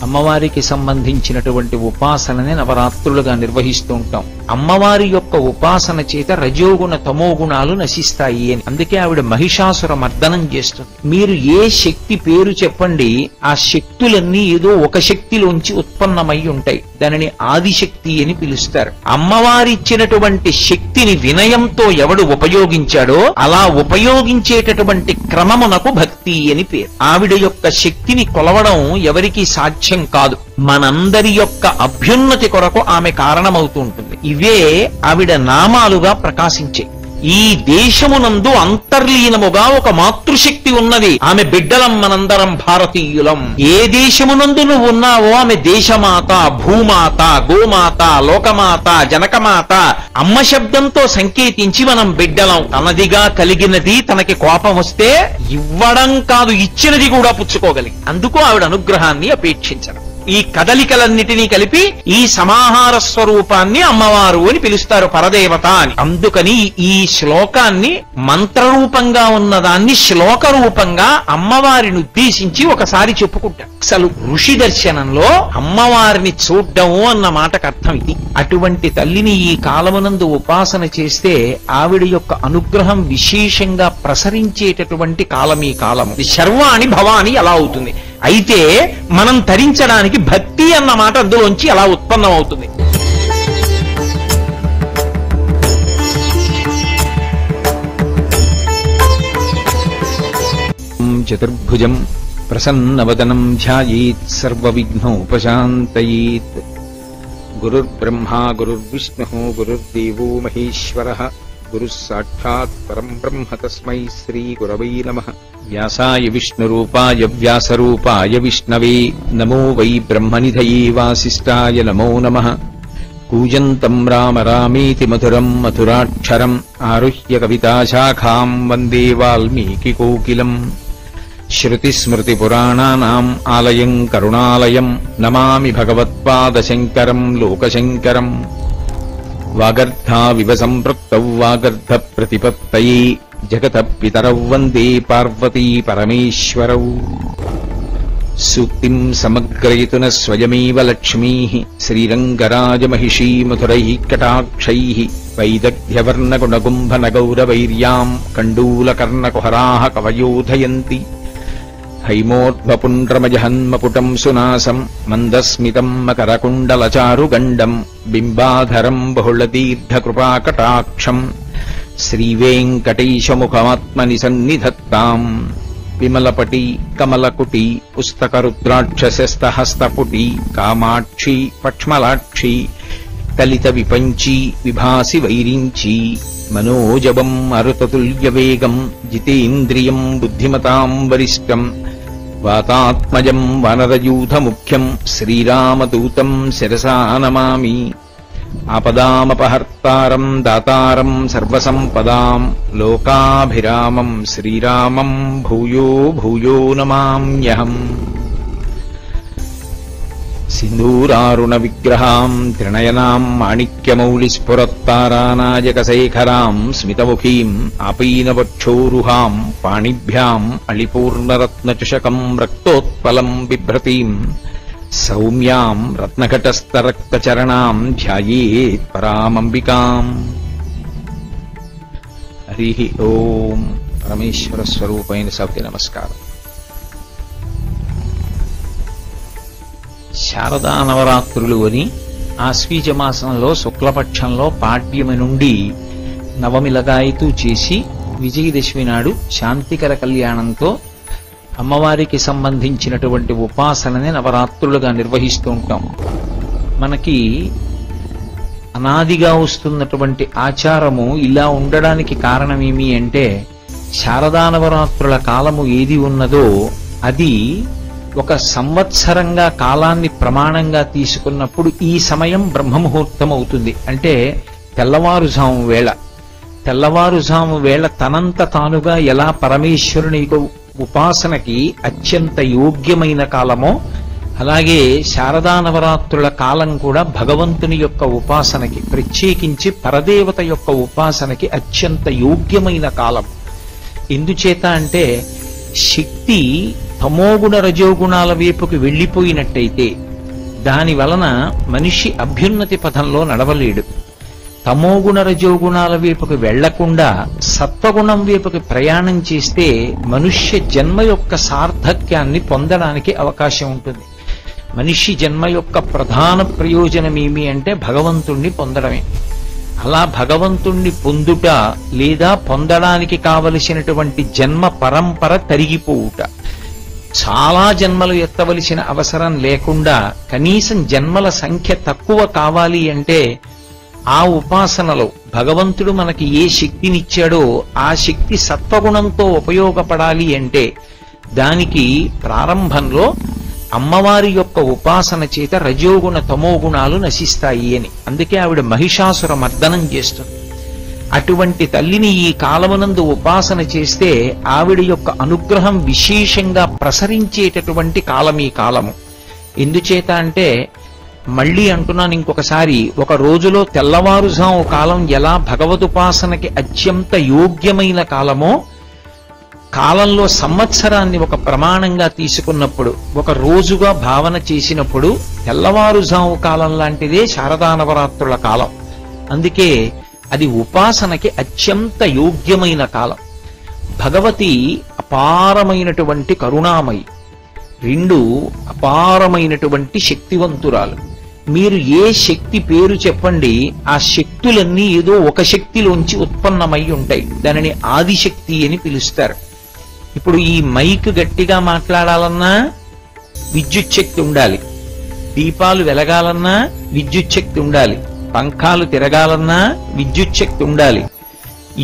అమ్మవారికి సంబంధించినటువంటి ఉపాసనని నవరాత్రులుగా నిర్వహిస్తూ ఉంటాం. అమ్మవారి యొక్క ఉపాసన చేత రజోగుణ తమోగుణాలు నశిస్తాయి అని. అందుకే ఆవిడ మహిషాసుర మర్దనం చేస్తుంది. మీరు ఏ శక్తి పేరు చెప్పండి, ఆ శక్తులన్నీ ఏదో ఒక శక్తిలోంచి ఉత్పన్నమై ఉంటాయి. దానిని ఆదిశక్తి అని పిలుస్తారు. అమ్మవారిచ్చినటువంటి శక్తిని వినయంతో ఎవడు ఉపయోగించాడో అలా ఉపయోగించేటటువంటి క్రమమునకు భక్తి అని పేరు. ఆవిడ యొక్క శక్తిని కొలవడం ఎవరికి సాధ్యం కాదు. మనందరి యొక్క అభ్యున్నతి కొరకు ఆమె కారణమవుతూ ఉంటుంది. ఇవే ఆవిడ నామాలుగా ప్రకాశించే. ఈ దేశమునందు అంతర్లీనముగా ఒక మాతృశక్తి ఉన్నది. ఆమె బిడ్డలం మనందరం భారతీయులం. ఏ దేశమునందు నువ్వు ఉన్నావో ఆమె దేశమాత, భూమాత, గోమాత, లోకమాత, జనకమాత. అమ్మ శబ్దంతో సంకేతించి మనం బిడ్డలం. తనదిగా కలిగినది తనకి కోపం వస్తే ఇవ్వడం కాదు, ఇచ్చినది కూడా పుచ్చుకోగలిగి. అందుకు ఆవిడ అనుగ్రహాన్ని అపేక్షించడం. ఈ కదలికలన్నిటినీ కలిపి ఈ సమాహార స్వరూపాన్ని అమ్మవారు అని పిలుస్తారు, పరదేవత అని. అందుకని ఈ శ్లోకాన్ని మంత్రరూపంగా ఉన్నదాన్ని శ్లోక రూపంగా అమ్మవారిని ఉద్దేశించి ఒకసారి చెప్పుకుంటారు. అసలు ఋషి దర్శనంలో అమ్మవారిని చూడ్డము అన్న మాటకు అర్థం ఇది. అటువంటి తల్లిని ఈ కాలమునందు ఉపాసన చేస్తే ఆవిడ యొక్క అనుగ్రహం విశేషంగా ప్రసరించేటటువంటి కాలం ఈ కాలము. శర్వాణి భవాని ఎలా అవుతుంది? అయితే మనం తరించడానికి భక్తి అన్న మాట అందులోంచి అలా ఉత్పన్నమవుతుంది. చతుర్భుజం ప్రసన్నవదనం ధ్యాయేత్ సర్వవిఘ్నోపశాంతయేత్. గురుర్బ్రహ్మా గురుర్విష్ణుః గురుర్దేవో మహేశ్వరః గురుః సాక్షాత్ పరం బ్రహ్మ తస్మై శ్రీ గురవై నమః. వ్యాసాయ విష్ణురూపాయ వ్యాసరూపాయ విష్ణవే నమో వై బ్రహ్మనిధయే వాసిష్ఠాయ నమో నమః. కూజంతం రామ రామేతి మధురం మధురాక్షరం ఆరుహ్య కవితాశాఖాం వందే వాల్మీకికోకిలం. శ్రుతిస్మృతిపురాణానాం ఆలయం కరుణాలయం నమామి భగవత్పాదశంకరం లోకశంకరం. వాగర్ధావివ సంపృక్తౌ వాగర్ధ ప్రతిపత్తయే జగతః పితరౌ వందే పార్వతీ పరమేశ్వరౌ. సూక్తిం సమగ్రయతున స్వయమేవ లక్ష్మీః శ్రీరంగరాజమహిషీ మధురైః కటాక్షైః. వైదగ్ధ్యవర్ణగుణగుంభనగౌరవైర్యాం కండూలకర్ణకుహరాः కవయోధయంతి. హైమోర్ధ్వపుండ్రమజహన్మపుటం సునాసం మందస్మితం మకరకుండలచారుగండం బింబాధరం బహుళదీర్ఘకృపాకటాక్షం. శ్రీవేంకటేశముఖమాత్మని సన్నిధత్తాం. విమలపటి కమలకుటి పుస్తకరుద్రాక్షసస్తహస్తపుటి కామాక్షి పక్ష్మలాక్షి కలిత విపంచి విభాసి వైరించి. మనోజవం మరుతతుల్యవేగం జితేంద్రియం బుద్ధిమతాం వరిష్టం. వాతాత్మజం వానరయూథముఖ్యం శ్రీరామదూతం శిరసా నమామి. ఆపదామపహర్తారం దాతారం సర్వసంపదాం లోకాభిరామం శ్రీరామం భూయో భూయో నమామ్యహం. సింధూరారుణ విగ్రహాం త్రినయనాం మాణిక్యమౌళిస్ఫురత్తారానాయకశేఖరాం స్మితముఖీం ఆపీనవక్షోరుహాం పాణిభ్యాం అళిపూర్ణరత్నచషకం రక్తోత్పలం బిభ్రతీం. సౌమ్యాం రత్నఘటస్థరక్తచరణాం ధ్యాయేత్ పరామంబికాం. హరి ఓం. పరమేశ్వర స్వరూపైన సభకి నమస్కారం. శారదా నవరాత్రులు అని ఆశ్వీజ మాసంలో శుక్లపక్షంలో పాడ్యమి నుండి నవమి లగాయతూ చేసి విజయదశమి నాడు శాంతికర కళ్యాణంతో అమ్మవారికి సంబంధించినటువంటి ఉపాసనని నవరాత్రులుగా నిర్వహిస్తూ ఉంటాం. మనకి అనాదిగా వస్తున్నటువంటి ఆచారము ఇలా ఉండడానికి కారణమేమి అంటే, శారదా నవరాత్రుల కాలము ఏది ఉన్నదో అది ఒక సంవత్సరంగా కాలాన్ని ప్రమాణంగా తీసుకున్నప్పుడు ఈ సమయం బ్రహ్మముహూర్తం అవుతుంది. అంటే తెల్లవారుజాము వేళ. తెల్లవారుజాము వేళ తనంత తానుగా ఎలా పరమేశ్వరుని ఉపాసనకి అత్యంత యోగ్యమైన కాలమో, అలాగే శారదా నవరాత్రుల కాలం కూడా భగవంతుని యొక్క ఉపాసనకి, ప్రత్యేకించి పరదేవత యొక్క ఉపాసనకి అత్యంత యోగ్యమైన కాలం. ఎందుచేత అంటే శక్తి తమోగుణ రజోగుణాల వైపుకి వెళ్ళిపోయినట్టయితే దాని వలన మనిషి అభ్యున్నతి పథంలో నడవలేడు. తమోగుణ రజోగుణాల వైపుకి వెళ్లకుండా సత్వగుణం వైపుకి ప్రయాణం చేస్తే మనుష్య జన్మ యొక్క సార్థక్యాన్ని పొందడానికి అవకాశం ఉంటుంది. మనిషి జన్మ యొక్క ప్రధాన ప్రయోజనం ఏమి అంటే భగవంతుణ్ణి పొందడమే. అలా భగవంతుణ్ణి పొందుట లేదా పొందడానికి కావలసినటువంటి జన్మ పరంపర తరిగిపోవుట, చాలా జన్మలు ఎత్తవలసిన అవసరం లేకుండా కనీసం జన్మల సంఖ్య తక్కువ కావాలి అంటే ఆ ఉపాసనలో భగవంతుడు మనకి ఏ శక్తినిచ్చాడో ఆ శక్తి సత్వగుణంతో ఉపయోగపడాలి అంటే దానికి ప్రారంభంలో అమ్మవారి యొక్క ఉపాసన చేత రజోగుణ తమోగుణాలు నశిస్తాయి అని. అందుకే ఆవిడ మహిషాసుర మర్దనం చేస్తుంది. అటువంటి తల్లిని ఈ కాలమునందు ఉపాసన చేస్తే ఆవిడ యొక్క అనుగ్రహం విశేషంగా ప్రసరించేటటువంటి కాలం ఈ కాలము. ఎందుచేత అంటే మళ్ళీ అంటున్నాను ఇంకొకసారి, ఒక రోజులో తెల్లవారుజాము కాలం ఎలా భగవదుపాసనకి అత్యంత యోగ్యమైన కాలమో, కాలంలో సంవత్సరాన్ని ఒక ప్రమాణంగా తీసుకున్నప్పుడు, ఒక రోజుగా భావన చేసినప్పుడు తెల్లవారుజాము కాలం లాంటిదే శారదా నవరాత్రుల కాలం. అందుకే అది ఉపాసనకి అత్యంత యోగ్యమైన కాలం. భగవతి అపారమైనటువంటి కరుణామయి, రెండు అపారమైనటువంటి శక్తివంతురాలు. మీరు ఏ శక్తి పేరు చెప్పండి, ఆ శక్తులన్నీ ఏదో ఒక శక్తిలోంచి ఉత్పన్నమై ఉంటాయి. దానిని ఆదిశక్తి అని పిలుస్తారు. ఇప్పుడు ఈ మైక్ గట్టిగా మాట్లాడాలన్నా విద్యుత్ శక్తి ఉండాలి, దీపాలు వెలగాలన్నా విద్యుత్ శక్తి ఉండాలి, పంఖాలు తిరగాలన్నా విద్యుత్ శక్తి ఉండాలి.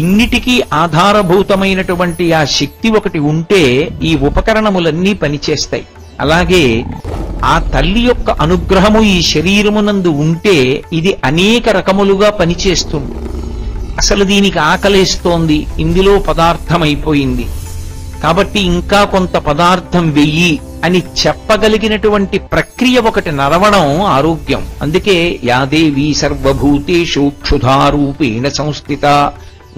ఇన్నిటికీ ఆధారభూతమైనటువంటి ఆ శక్తి ఒకటి ఉంటే ఈ ఉపకరణములన్నీ పనిచేస్తాయి. అలాగే ఆ తల్లి యొక్క అనుగ్రహము ఈ శరీరమునందు ఉంటే ఇది అనేక రకములుగా పనిచేస్తుంది. అసలు దీనికి ఆకలేస్తోంది, ఇందులో పదార్థం అయిపోయింది కాబట్టి ఇంకా కొంత పదార్థం వెయ్యి అని చెప్పగలిగినటువంటి ప్రక్రియ ఒకటి నడవడం ఆరోగ్యం. అందుకే యాదేవి సర్వభూతేషు క్షుధారూపేణ సంస్థిత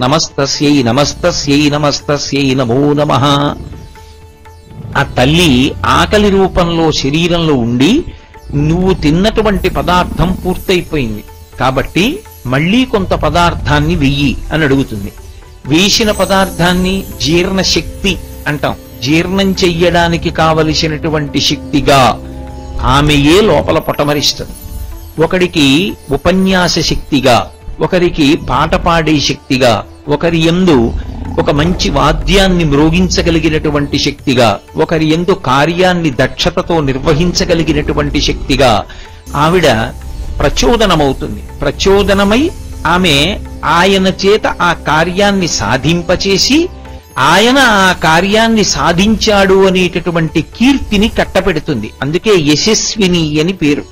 నమస్తస్యై నమస్తస్యై నమస్తస్యై నమో నమః. ఆ తల్లి ఆకలి రూపంలో శరీరంలో ఉండి నువ్వు తిన్నటువంటి పదార్థం పూర్తయిపోయింది కాబట్టి మళ్ళీ కొంత పదార్థాన్ని వెయ్యి అని అడుగుతుంది. వేసిన పదార్థాన్ని జీర్ణ శక్తి అంటాం. జీర్ణం చెయ్యడానికి కావలసినటువంటి శక్తిగా ఆమెయే లోపల పొటమరిస్తుంది. ఒకడికి ఉపన్యాస శక్తిగా, ఒకరికి పాట పాడే శక్తిగా, ఒకరి యందు ఒక మంచి వాద్యాన్ని మ్రోగించగలిగినటువంటి శక్తిగా, ఒకరి యందు కార్యాన్ని దక్షతతో నిర్వహించగలిగినటువంటి శక్తిగా ఆవిడ ప్రచోదనమవుతుంది. ప్రచోదనమై ఆమె ఆయన చేత ఆ కార్యాన్ని సాధింపచేసి ఆయన ఆ కార్యాన్ని సాధించాడు అనేటటువంటి కీర్తిని కట్టపెడుతుంది. అందుకే యశస్విని అని పేరు.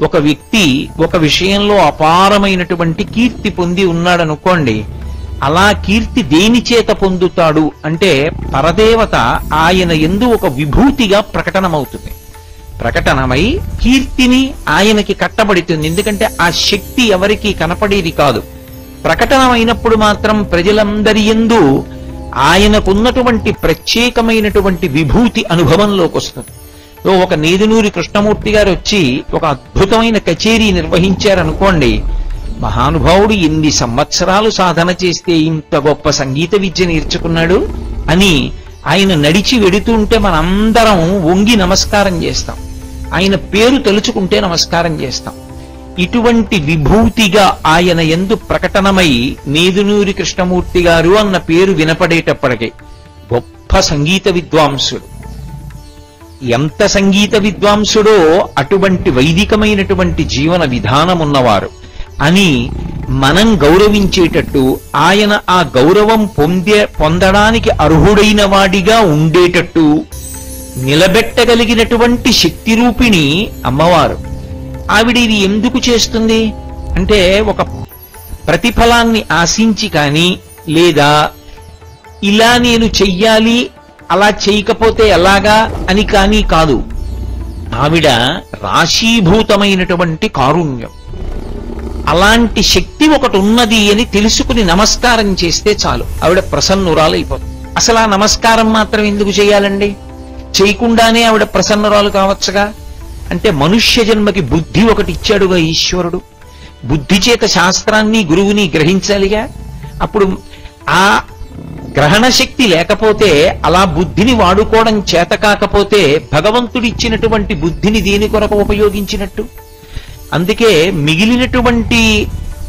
ఒక వ్యక్తి ఒక విషయంలో అపారమైనటువంటి కీర్తి పొంది ఉన్నాడనుకోండి, అలా కీర్తి దేని చేత పొందుతాడు అంటే పరదేవత ఆయన యందు ఒక విభూతిగా ప్రకటనమవుతుంది. ప్రకటనమై కీర్తిని ఆయనకి కట్టబడుతుంది. ఎందుకంటే ఆ శక్తి ఎవరికి కనపడేది కాదు. ప్రకటనమైనప్పుడు మాత్రం ప్రజలందరి యందు ఆయనకున్నటువంటి ప్రత్యేకమైనటువంటి విభూతి అనుభవంలోకి వస్తుంది. ఒక నేదునూరి కృష్ణమూర్తి గారు వచ్చి ఒక అద్భుతమైన కచేరీ నిర్వహించారనుకోండి, మహానుభావుడు ఎన్ని సంవత్సరాలు సాధన చేస్తే ఇంత గొప్ప సంగీత విద్య నేర్చుకున్నాడు అని ఆయన నడిచి వెడుతుంటే మనందరం వంగి నమస్కారం చేస్తాం. ఆయన పేరు తలుచుకుంటే నమస్కారం చేస్తాం. ఇటువంటి విభూతిగా ఆయన యందు ప్రకటనమై నేదునూరి కృష్ణమూర్తి గారు అన్న పేరు వినపడేటప్పటికే గొప్ప సంగీత విద్వాంసుడు. ఎంత సంగీత విద్వాంసుడో అటువంటి వైదికమైనటువంటి జీవన విధానం ఉన్నవారు అని మనం గౌరవించేటట్టు, ఆయన ఆ గౌరవం పొందడానికి అర్హుడైన వాడిగా ఉండేటట్టు నిలబెట్టగలిగినటువంటి శక్తి రూపిణి అమ్మవారు. ఆవిడ ఇది ఎందుకు చేస్తుంది అంటే ఒక ప్రతిఫలాన్ని ఆశించి కానీ, లేదా ఇలా నేను చెయ్యాలి అలా చేయకపోతే ఎలాగా అని కానీ కాదు. ఆవిడ రాశీభూతమైనటువంటి కారుణ్యం. అలాంటి శక్తి ఒకటి ఉన్నది అని తెలుసుకుని నమస్కారం చేస్తే చాలు, ఆవిడ ప్రసన్నురాలైపోతుంది. అసలు ఆ నమస్కారం మాత్రం ఎందుకు చేయాలండి? చేయకుండానే ఆవిడ ప్రసన్నురాలు కావచ్చుగా. అంటే మనుష్య జన్మకి బుద్ధి ఒకటి ఇచ్చాడుగా ఈశ్వరుడు. బుద్ధి చేత శాస్త్రాన్ని గురువుని గ్రహించాలిగా. అప్పుడు ఆ గ్రహణ శక్తి లేకపోతే, అలా బుద్ధిని వాడుకోవడం చేత కాకపోతే భగవంతుడిచ్చినటువంటి బుద్ధిని దేని కొరకు ఉపయోగించినట్టు? అందుకే మిగిలినటువంటి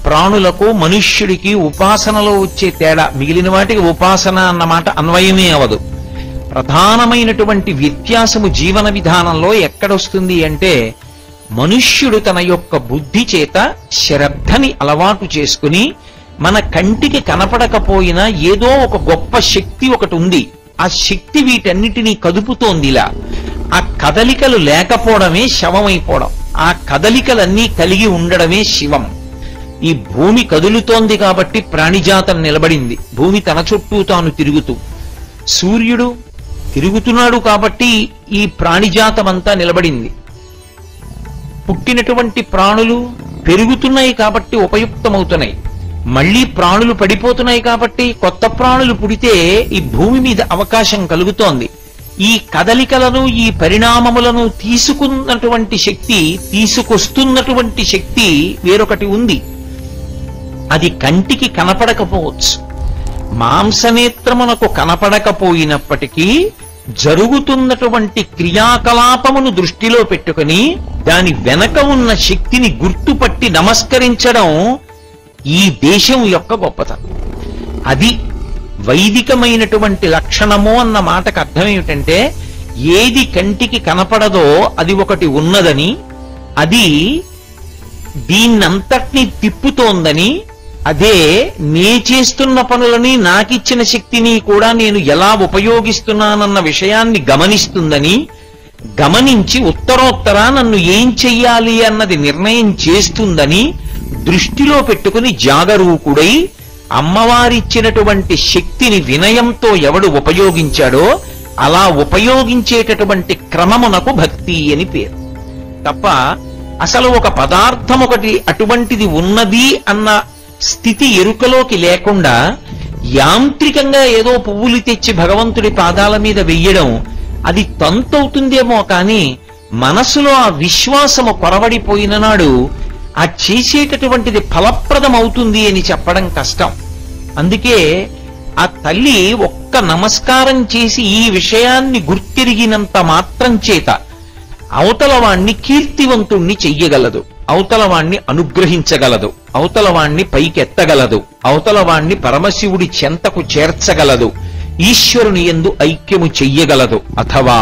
ప్రాణులకు మనుష్యుడికి ఉపాసనలో వచ్చే తేడా, మిగిలిన వాటికి ఉపాసన అన్నమాట అన్వయమే అవదు. ప్రధానమైనటువంటి వ్యత్యాసము జీవన విధానంలో ఎక్కడొస్తుంది అంటే, మనుష్యుడు తన యొక్క బుద్ధి చేత శ్రద్ధని అలవాటు చేసుకుని, మన కంటికి కనపడకపోయినా ఏదో ఒక గొప్ప శక్తి ఒకటి ఉంది, ఆ శక్తి వీటన్నిటినీ కదుపుతోందిలా. ఆ కదలికలు లేకపోవడమే శవమైపోవడం, ఆ కదలికలన్నీ కలిగి ఉండడమే శివం. ఈ భూమి కదులుతోంది కాబట్టి ప్రాణిజాతం నిలబడింది, భూమి తన చుట్టూ తాను తిరుగుతూ. సూర్యుడు తిరుగుతున్నాడు కాబట్టి ఈ ప్రాణిజాతం అంతా నిలబడింది. పుట్టినటువంటి ప్రాణులు పెరుగుతున్నాయి కాబట్టి ఉపయుక్తమవుతున్నాయి. మళ్లీ ప్రాణులు పడిపోతున్నాయి కాబట్టి కొత్త ప్రాణులు పుడితే ఈ భూమి మీద అవకాశం కలుగుతోంది. ఈ కదలికలను, ఈ పరిణామములను తీసుకున్నటువంటి శక్తి, తీసుకొస్తున్నటువంటి శక్తి వేరొకటి ఉంది. అది కంటికి కనపడకపోవచ్చు, మాంసనేత్రమునకు కనపడకపోయినప్పటికీ జరుగుతున్నటువంటి క్రియాకలాపమును దృష్టిలో పెట్టుకుని దాని వెనక ఉన్న శక్తిని గుర్తుపట్టి నమస్కరించడం ఈ దేశం యొక్క గొప్పతనం. అది వైదికమైనటువంటి లక్షణము అన్న మాటకు అర్థం ఏమిటంటే, ఏది కంటికి కనపడదో అది ఒకటి ఉన్నదని, అది దీన్నంతటినీ తిప్పుతోందని, అదే నే చేస్తున్న పనులని, నాకిచ్చిన శక్తిని కూడా నేను ఎలా ఉపయోగిస్తున్నానన్న విషయాన్ని గమనిస్తుందని, గమనించి ఉత్తరోత్తర నన్ను ఏం చెయ్యాలి అన్నది నిర్ణయం చేస్తుందని దృష్టిలో పెట్టుకుని జాగరూకుడై అమ్మవారిచ్చినటువంటి శక్తిని వినయంతో ఎవడు ఉపయోగించాడో అలా ఉపయోగించేటటువంటి క్రమమునకు భక్తి అని పేరు. తప్ప అసలు ఒక పదార్థం ఒకటి అటువంటిది ఉన్నది అన్న స్థితి ఎరుకలోకి లేకుండా యాంత్రికంగా ఏదో పువ్వులు తెచ్చి భగవంతుడి పాదాల మీద వెయ్యడం అది తంతవుతుందేమో కానీ మనసులో ఆ విశ్వాసము కొరవడిపోయిన నాడు ఆ చేసేటటువంటిది ఫలప్రదం అవుతుంది అని చెప్పడం కష్టం. అందుకే ఆ తల్లి ఒక్క నమస్కారం చేసి ఈ విషయాన్ని గుర్తిరిగినంత మాత్రం చేత అవతలవాణ్ణి కీర్తివంతుణ్ణి చెయ్యగలదు, అవతలవాణ్ణి అనుగ్రహించగలదు, అవతలవాణ్ణి పైకెత్తగలదు, అవతలవాణ్ణి పరమశివుడి చెంతకు చేర్చగలదు, ఈశ్వరుని యందు ఐక్యము చెయ్యగలదు, అథవా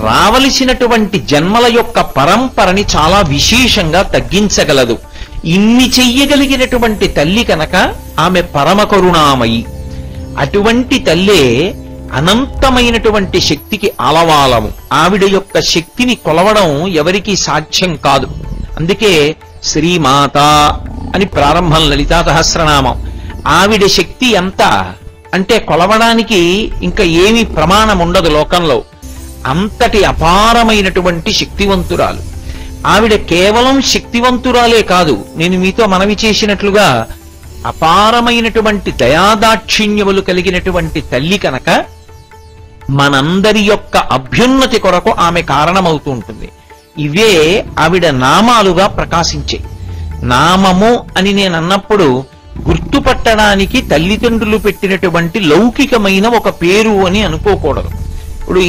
రావలసినటువంటి జన్మల యొక్క పరంపరని చాలా విశేషంగా తగ్గించగలదు. ఇన్ని చెయ్యగలిగినటువంటి తల్లి కనుక ఆమె పరమ కరుణామయి. అటువంటి తల్లే అనంతమైనటువంటి శక్తికి ఆలవాలము. ఆవిడ యొక్క శక్తిని కొలవడం ఎవరికీ సాధ్యం కాదు. అందుకే శ్రీమాత అని ప్రారంభం లలితా సహస్రనామం. ఆవిడ శక్తి ఎంత అంటే కొలవడానికి ఇంకా ఏమీ ప్రమాణం ఉండదు లోకంలో. అంతటి అపారమైనటువంటి శక్తివంతురాలు ఆవిడ. కేవలం శక్తివంతురాలే కాదు, నేను మీతో మనవి చేసినట్లుగా అపారమైనటువంటి దయాదాక్షిణ్యములు కలిగినటువంటి తల్లి కనుక మనందరి యొక్క అభ్యున్నతి కొరకు ఆమె కారణమవుతూ ఉంటుంది. ఇవే ఆవిడ నామాలుగా ప్రకాశించే. నామము అని నేను అన్నప్పుడు గుర్తుపట్టడానికి తల్లిదండ్రులు పెట్టినటువంటి లౌకికమైన ఒక పేరు అని అనుకోకూడదు. ఇప్పుడు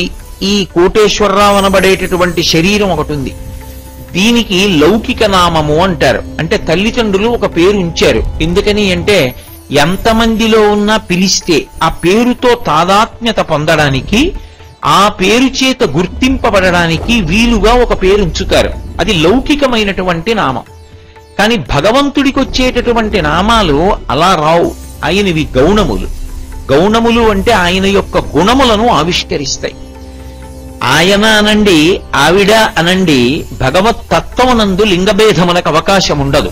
ఈ కోటేశ్వరరావు అనబడేటటువంటి శరీరం ఒకటి ఉంది, దీనికి లౌకిక నామము అంటారు. అంటే తల్లిదండ్రులు ఒక పేరు ఉంచారు. ఎందుకని అంటే ఎంతమందిలో ఉన్నా పిలిస్తే ఆ పేరుతో తాదాత్మ్యత పొందడానికి, ఆ పేరు చేత గుర్తింపబడడానికి వీలుగా ఒక పేరు ఉంచుతారు. అది లౌకికమైనటువంటి నామం. కానీ భగవంతుడికి వచ్చేటటువంటి నామాలు అలా రావు. ఆయనవి గౌణములు. గౌణములు అంటే ఆయన యొక్క గుణములను ఆవిష్కరిస్తాయి. ఆయన అనండి, ఆవిడ అనండి, భగవత్ తత్వమునందు లింగభేదములకు అవకాశం ఉండదు.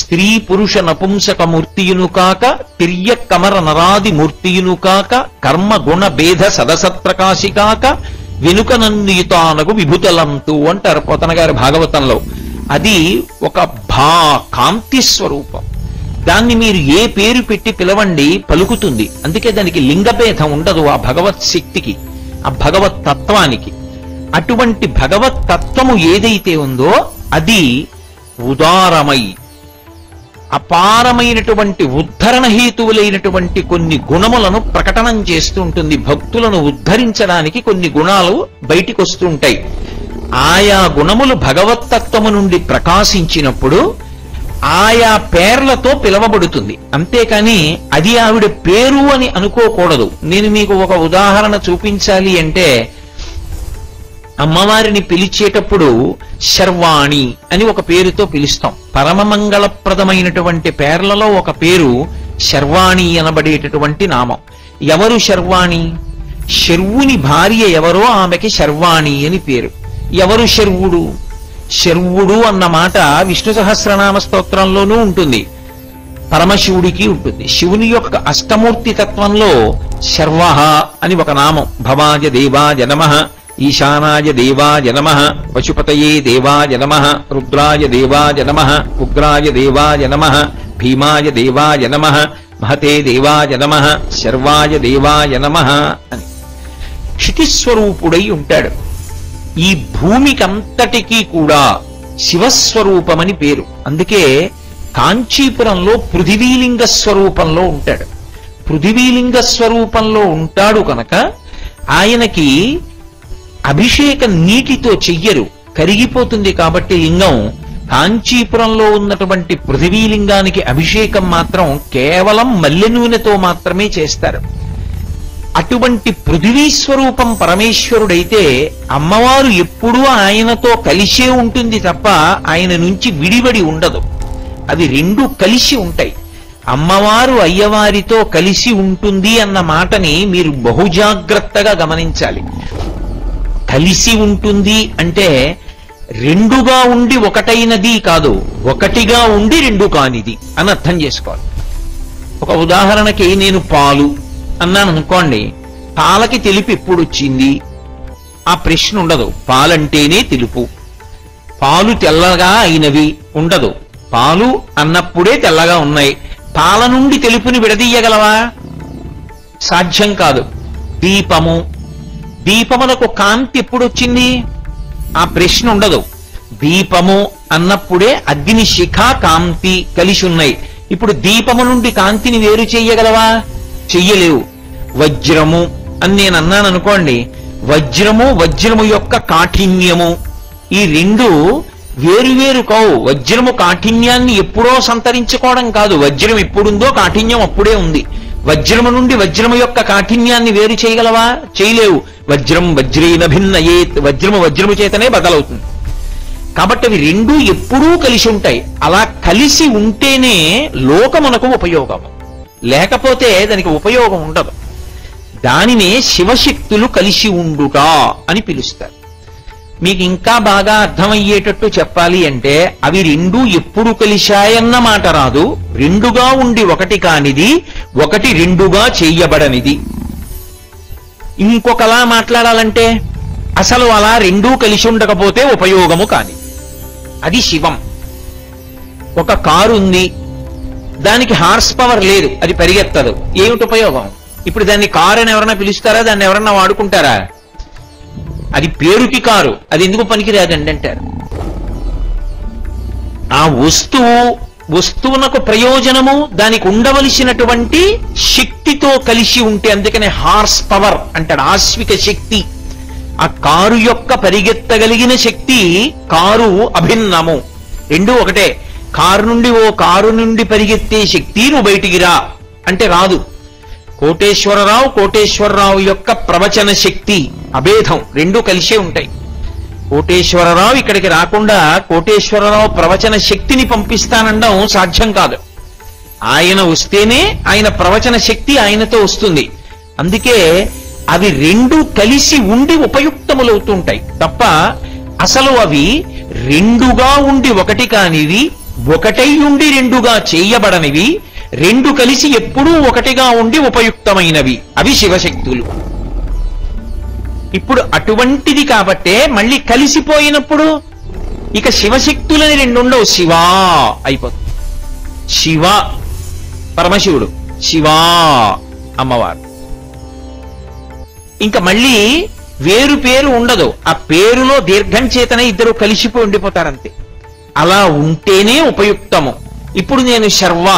స్త్రీ పురుష నపుంసక మూర్తియును కాక, తిర్య కమర నరాది మూర్తియును కాక, కర్మ గుణ భేద సదసత్ప్రకాశి కాక, వెనుక నందియుతానగు విభుతలంతు అంటారు పోతన గారి భాగవతంలో. అది ఒక కాంతి స్వరూపం. దాన్ని మీరు ఏ పేరు పెట్టి పిలవండి పలుకుతుంది. అందుకే దానికి లింగభేదం ఉండదు ఆ భగవత్ శక్తికి. ఆ భగవత్ తత్వానికి. అటువంటి భగవత్ తత్వము ఏదైతే ఉందో అది ఉదారమై అపారమైనటువంటి ఉద్ధరణ హేతువులైనటువంటి కొన్ని గుణములను ప్రకటనం చేస్తూ ఉంటుంది. భక్తులను ఉద్ధరించడానికి కొన్ని గుణాలు బయటికి వస్తూ ఉంటాయి. ఆయా గుణములు భగవత్తత్వము నుండి ప్రకాశించినప్పుడు ఆయా పేర్లతో పిలవబడుతుంది. అంతేకాని అది ఆవిడ పేరు అని అనుకోకూడదు. నేను మీకు ఒక ఉదాహరణ చూపించాలి అంటే, అమ్మవారిని పిలిచేటప్పుడు శర్వాణి అని ఒక పేరుతో పిలుస్తాం. పరమమంగళప్రదమైనటువంటి పేర్లలో ఒక పేరు శర్వాణి అనబడేటటువంటి నామం. ఎవరు శర్వాణి? శర్వుని భార్య ఎవరో ఆమెకి శర్వాణి అని పేరు. ఎవరు శర్వుడు? శర్వుడు అన్న మాట విష్ణు సహస్రనామ స్తోత్రంలోనూ ఉంటుంది, పరమశివుడికి ఉంటుంది. శివుని యొక్క అష్టమూర్తి తత్వంలో శర్వ అని ఒక నామం. భవాయ దేవాయ నమః, ఈశానాయ దేవాయ నమః, పశుపతయే దేవాయ నమః, రుద్రాయ దేవాయ నమః, ఉగ్రాయ దేవాయ నమః, భీమాయ దేవాయ నమః, మహతే దేవాయ నమః, శర్వాయ దేవాయ నమః అని క్షితిస్వరూపుడై ఉంటాడు. ఈ భూమికంతటికీ కూడా శివస్వరూపమని పేరు. అందుకే కాంచీపురంలో పృథివీలింగ స్వరూపంలో ఉంటాడు. పృథివీలింగ స్వరూపంలో ఉంటాడు కనుక ఆయనకి అభిషేకం నీటితో చెయ్యరు, కరిగిపోతుంది. కాబట్టి లింగం కాంచీపురంలో ఉన్నటువంటి పృథివీలింగానికి అభిషేకం మాత్రం కేవలం మల్లె నూనెతో మాత్రమే చేస్తారు. అటువంటి పృథివీ స్వరూపం పరమేశ్వరుడైతే అమ్మవారు ఎప్పుడూ ఆయనతో కలిసే ఉంటుంది తప్ప ఆయన నుంచి విడివడి ఉండదు. అవి రెండు కలిసి ఉంటాయి. అమ్మవారు అయ్యవారితో కలిసి ఉంటుంది అన్న మాటని మీరు బహుజాగ్రత్తగా గమనించాలి. కలిసి ఉంటుంది అంటే రెండుగా ఉండి ఒకటైనది కాదు, ఒకటిగా ఉండి రెండు కానిది అని అర్థం చేసుకోవాలి. ఒక ఉదాహరణకి నేను పాలు అన్నాను అనుకోండి, పాలకి తెలుపు ఎప్పుడు వచ్చింది? ఆ ప్రశ్న ఉండదు. పాలంటేనే తెలుపు. పాలు తెల్లగా అయినవి ఉండదు. పాలు అన్నప్పుడే తెల్లగా ఉన్నాయి. పాల నుండి తెలుపుని విడదీయగలవా? సాధ్యం కాదు. దీపము, దీపములకు కాంతి ఎప్పుడు వచ్చింది? ఆ ప్రశ్న ఉండదు. దీపము అన్నప్పుడే అగ్ని శిఖ కాంతి కలిసి ఉన్నాయి. ఇప్పుడు దీపము నుండి కాంతిని వేరు చెయ్యగలవా? చెయ్యలేవు. వజ్రము అని నేను అన్నాను అనుకోండి, వజ్రము, వజ్రము యొక్క కాఠిన్యము, ఈ రెండు వేరువేరు కావు. వజ్రము కాఠిన్యాన్ని ఎప్పుడో సంతరించుకోవడం కాదు. వజ్రం ఎప్పుడుందో కాఠిన్యం అప్పుడే ఉంది. వజ్రము నుండి వజ్రము యొక్క కాఠిన్యాన్ని వేరు చేయగలవా? చేయలేవు. వజ్రం వజ్రేన భిన్నయేత్, వజ్రము వజ్రము చేతనే బదలవుతుంది. కాబట్టి అవి రెండూ ఎప్పుడూ కలిసి ఉంటాయి. అలా కలిసి ఉంటేనే లోకమునకు ఉపయోగం, లేకపోతే దానికి ఉపయోగం ఉండదు. దానినే శివశక్తులు కలిసి ఉండుట అని పిలుస్తారు. మీకు ఇంకా బాగా అర్థమయ్యేటట్టు చెప్పాలి అంటే, అవి రెండూ ఎప్పుడు కలిశాయన్న మాట రాదు. రెండుగా ఉండి ఒకటి కానిది, ఒకటి రెండుగా చెయ్యబడనిది. ఇంకొకలా మాట్లాడాలంటే, అసలు అలా రెండూ కలిసి ఉండకపోతే ఉపయోగము కాని, అది శివం. ఒక కారు ఉంది, దానికి హార్స్ పవర్ లేదు, అది పరిగెత్తదు. ఏమిటి ఉపయోగం? ఇప్పుడు దాన్ని కారు అని ఎవరన్నా పిలుస్తారా? దాన్ని ఎవరన్నా వాడుకుంటారా? అది పేరుకి కారు, అది ఎందుకు పనికిరాదండి అంటారు. ఆ వస్తువునకు ప్రయోజనము దానికి ఉండవలసినటువంటి శక్తితో కలిసి ఉంటే, అందుకనే హార్స్ పవర్ అంటాడు, ఆశ్విక శక్తి. ఆ కారు యొక్క పరిగెత్తగలిగిన శక్తి, కారు అభిన్నము, రెండు ఒకటే. కారు నుండి ఓ కారు నుండి పరిగెత్తే శక్తి నువ్వు బయటికి రా అంటే రాదు. కోటేశ్వరరావు యొక్క ప్రవచన శక్తి అభేదం, రెండు కలిసే ఉంటాయి. కోటేశ్వరరావు ఇక్కడికి రాకుండా కోటేశ్వరరావు ప్రవచన శక్తిని పంపిస్తానండం సాధ్యం కాదు. ఆయన వస్తేనే ఆయన ప్రవచన శక్తి ఆయనతో వస్తుంది. అందుకే అవి రెండు కలిసి ఉండి ఉపయుక్తములవుతుంటాయి తప్ప అసలు అవి రెండుగా ఉండి ఒకటి కానివి, ఒకటై ఉండి రెండుగా చేయబడనివి, రెండు కలిసి ఎప్పుడూ ఒకటిగా ఉండి ఉపయుక్తమైనవి, అవి శివశక్తులు. ఇప్పుడు అటువంటిది కాబట్టే మళ్ళీ కలిసిపోయినప్పుడు ఇక శివశక్తులని రెండుండవు, శివా అయిపోతుంది. శివ పరమశివుడు, శివా అమ్మవారు. ఇంకా మళ్ళీ వేరు పేరు ఉండదు, ఆ పేరులో దీర్ఘం చేతనే ఇద్దరు కలిసిపోయి ఉండిపోతారంతే. అలా ఉంటేనే ఉపయుక్తము. ఇప్పుడు నేను శర్వ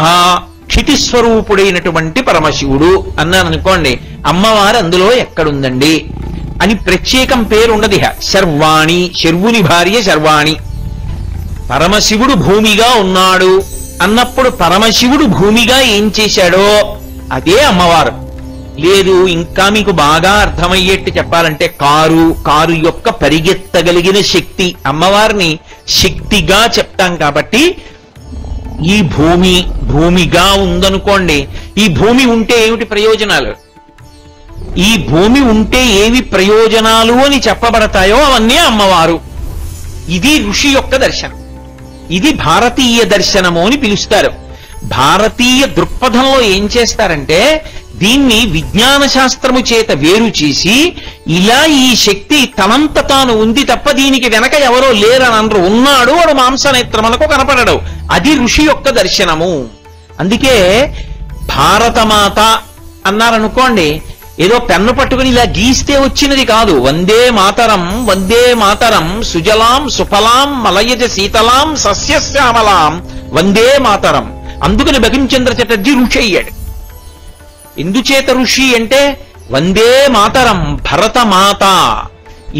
క్షితిస్వరూపుడైనటువంటి పరమశివుడు అన్నాను అనుకోండి, అమ్మవారు అందులో ఎక్కడుందండి అని ప్రత్యేకం పేరు ఉండదు. శర్వాణి, శర్వుని భార్య శర్వాణి. పరమశివుడు భూమిగా ఉన్నాడు అన్నప్పుడు పరమశివుడు భూమిగా ఏం చేశాడో అదే అమ్మవారు. లేదు ఇంకా మీకు బాగా అర్థమయ్యేట్టు చెప్పాలంటే కారు యొక్క పరిగెత్తగలిగిన శక్తి, అమ్మవారిని శక్తిగా చెప్తాం కాబట్టి ఈ భూమిగా ఉందనుకోండి, ఈ భూమి ఉంటే ఏమిటి ప్రయోజనాలు, ఈ భూమి ఉంటే ఏవి ప్రయోజనాలు అని చెప్పబడతాయో అవన్నీ అమ్మవారు. ఇది ఋషి యొక్క దర్శనం, ఇది భారతీయ దర్శనము అని పిలుస్తారు. భారతీయ దృక్పథంలో ఏం చేస్తారంటే దీన్ని విజ్ఞాన శాస్త్రము చేత వేరు చేసి ఇలా ఈ శక్తి తనంత తాను ఉంది తప్ప దీనికి వెనక ఎవరో లేరని అనరు. ఉన్నాడు, వాడు మాంసనేత్రములకు కనపడడు. అది ఋషి యొక్క దర్శనము. అందుకే భారతమాత అన్నారనుకోండి, ఏదో పెన్ను పట్టుకుని ఇలా గీస్తే వచ్చినది కాదు. వందే మాతరం సుజలాం సుఫలాం మలయజ శీతలాం సస్యశ్యామలాం వందే మాతరం. అందుకని బకించంద్ర చటర్జీ ఋషి అయ్యాడు. ఎందుచేత ఋషి అంటే వందే మాతరం భరతమాత.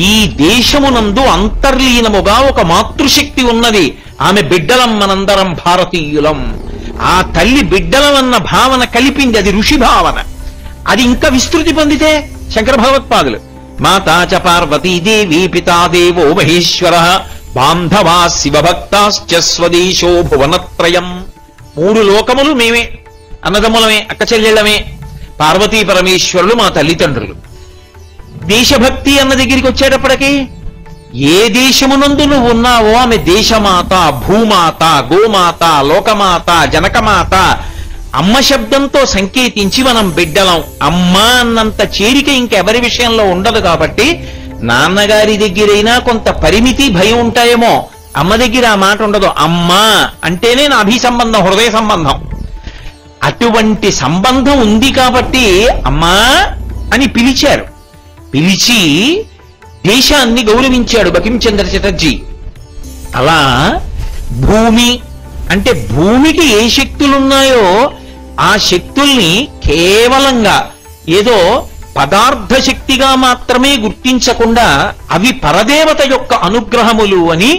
ఈ దేశమునందు అంతర్లీనముగా ఒక మాతృశక్తి ఉన్నది. ఆమె బిడ్డలం మనందరం భారతీయులం. ఆ తల్లి బిడ్డలమన్న భావన కలిపింది, అది ఋషి భావన. అది ఇంకా విస్తృతి పొందితే శంకర భగవత్పాదులు మాతా చ పార్వతీదేవి పితాదేవో మహేశ్వర బాంధవా శివభక్తాశ్చ స్వదేశో భువనత్రయం. 3 లోకములు మేమే, అన్నదమ్ములమే, అక్క చెల్లెళ్ళమే. పార్వతీ పరమేశ్వరులు మా తల్లిదండ్రులు. దేశభక్తి అన్న దగ్గరికి వచ్చేటప్పటికి ఏ దేశమునందు నువ్వు ఉన్నావో ఆమె దేశమాత, భూమాత, గోమాత, లోకమాత, జనకమాత. అమ్మ శబ్దంతో సంకేతించి మనం బిడ్డలం. అమ్మ అన్నంత చేరిక ఇంకెవరి విషయంలో ఉండదు. కాబట్టి నాన్నగారి దగ్గరైనా కొంత పరిమితి భయం ఉంటాయేమో, అమ్మ దగ్గర ఆ మాట ఉండదు. అమ్మ అంటేనే నా అభిసంబంధం, హృదయ సంబంధం. అటువంటి సంబంధం ఉంది కాబట్టి అమ్మా అని పిలిచారు. పిలిచి దేశాన్ని గౌరవించాడు బకించంద్ర చటర్జీ. అలా భూమి అంటే భూమికి ఏ శక్తులున్నాయో ఆ శక్తుల్ని కేవలంగా ఏదో పదార్థ శక్తిగా మాత్రమే గుర్తించకుండా అవి పరదేవత యొక్క అనుగ్రహములు అని,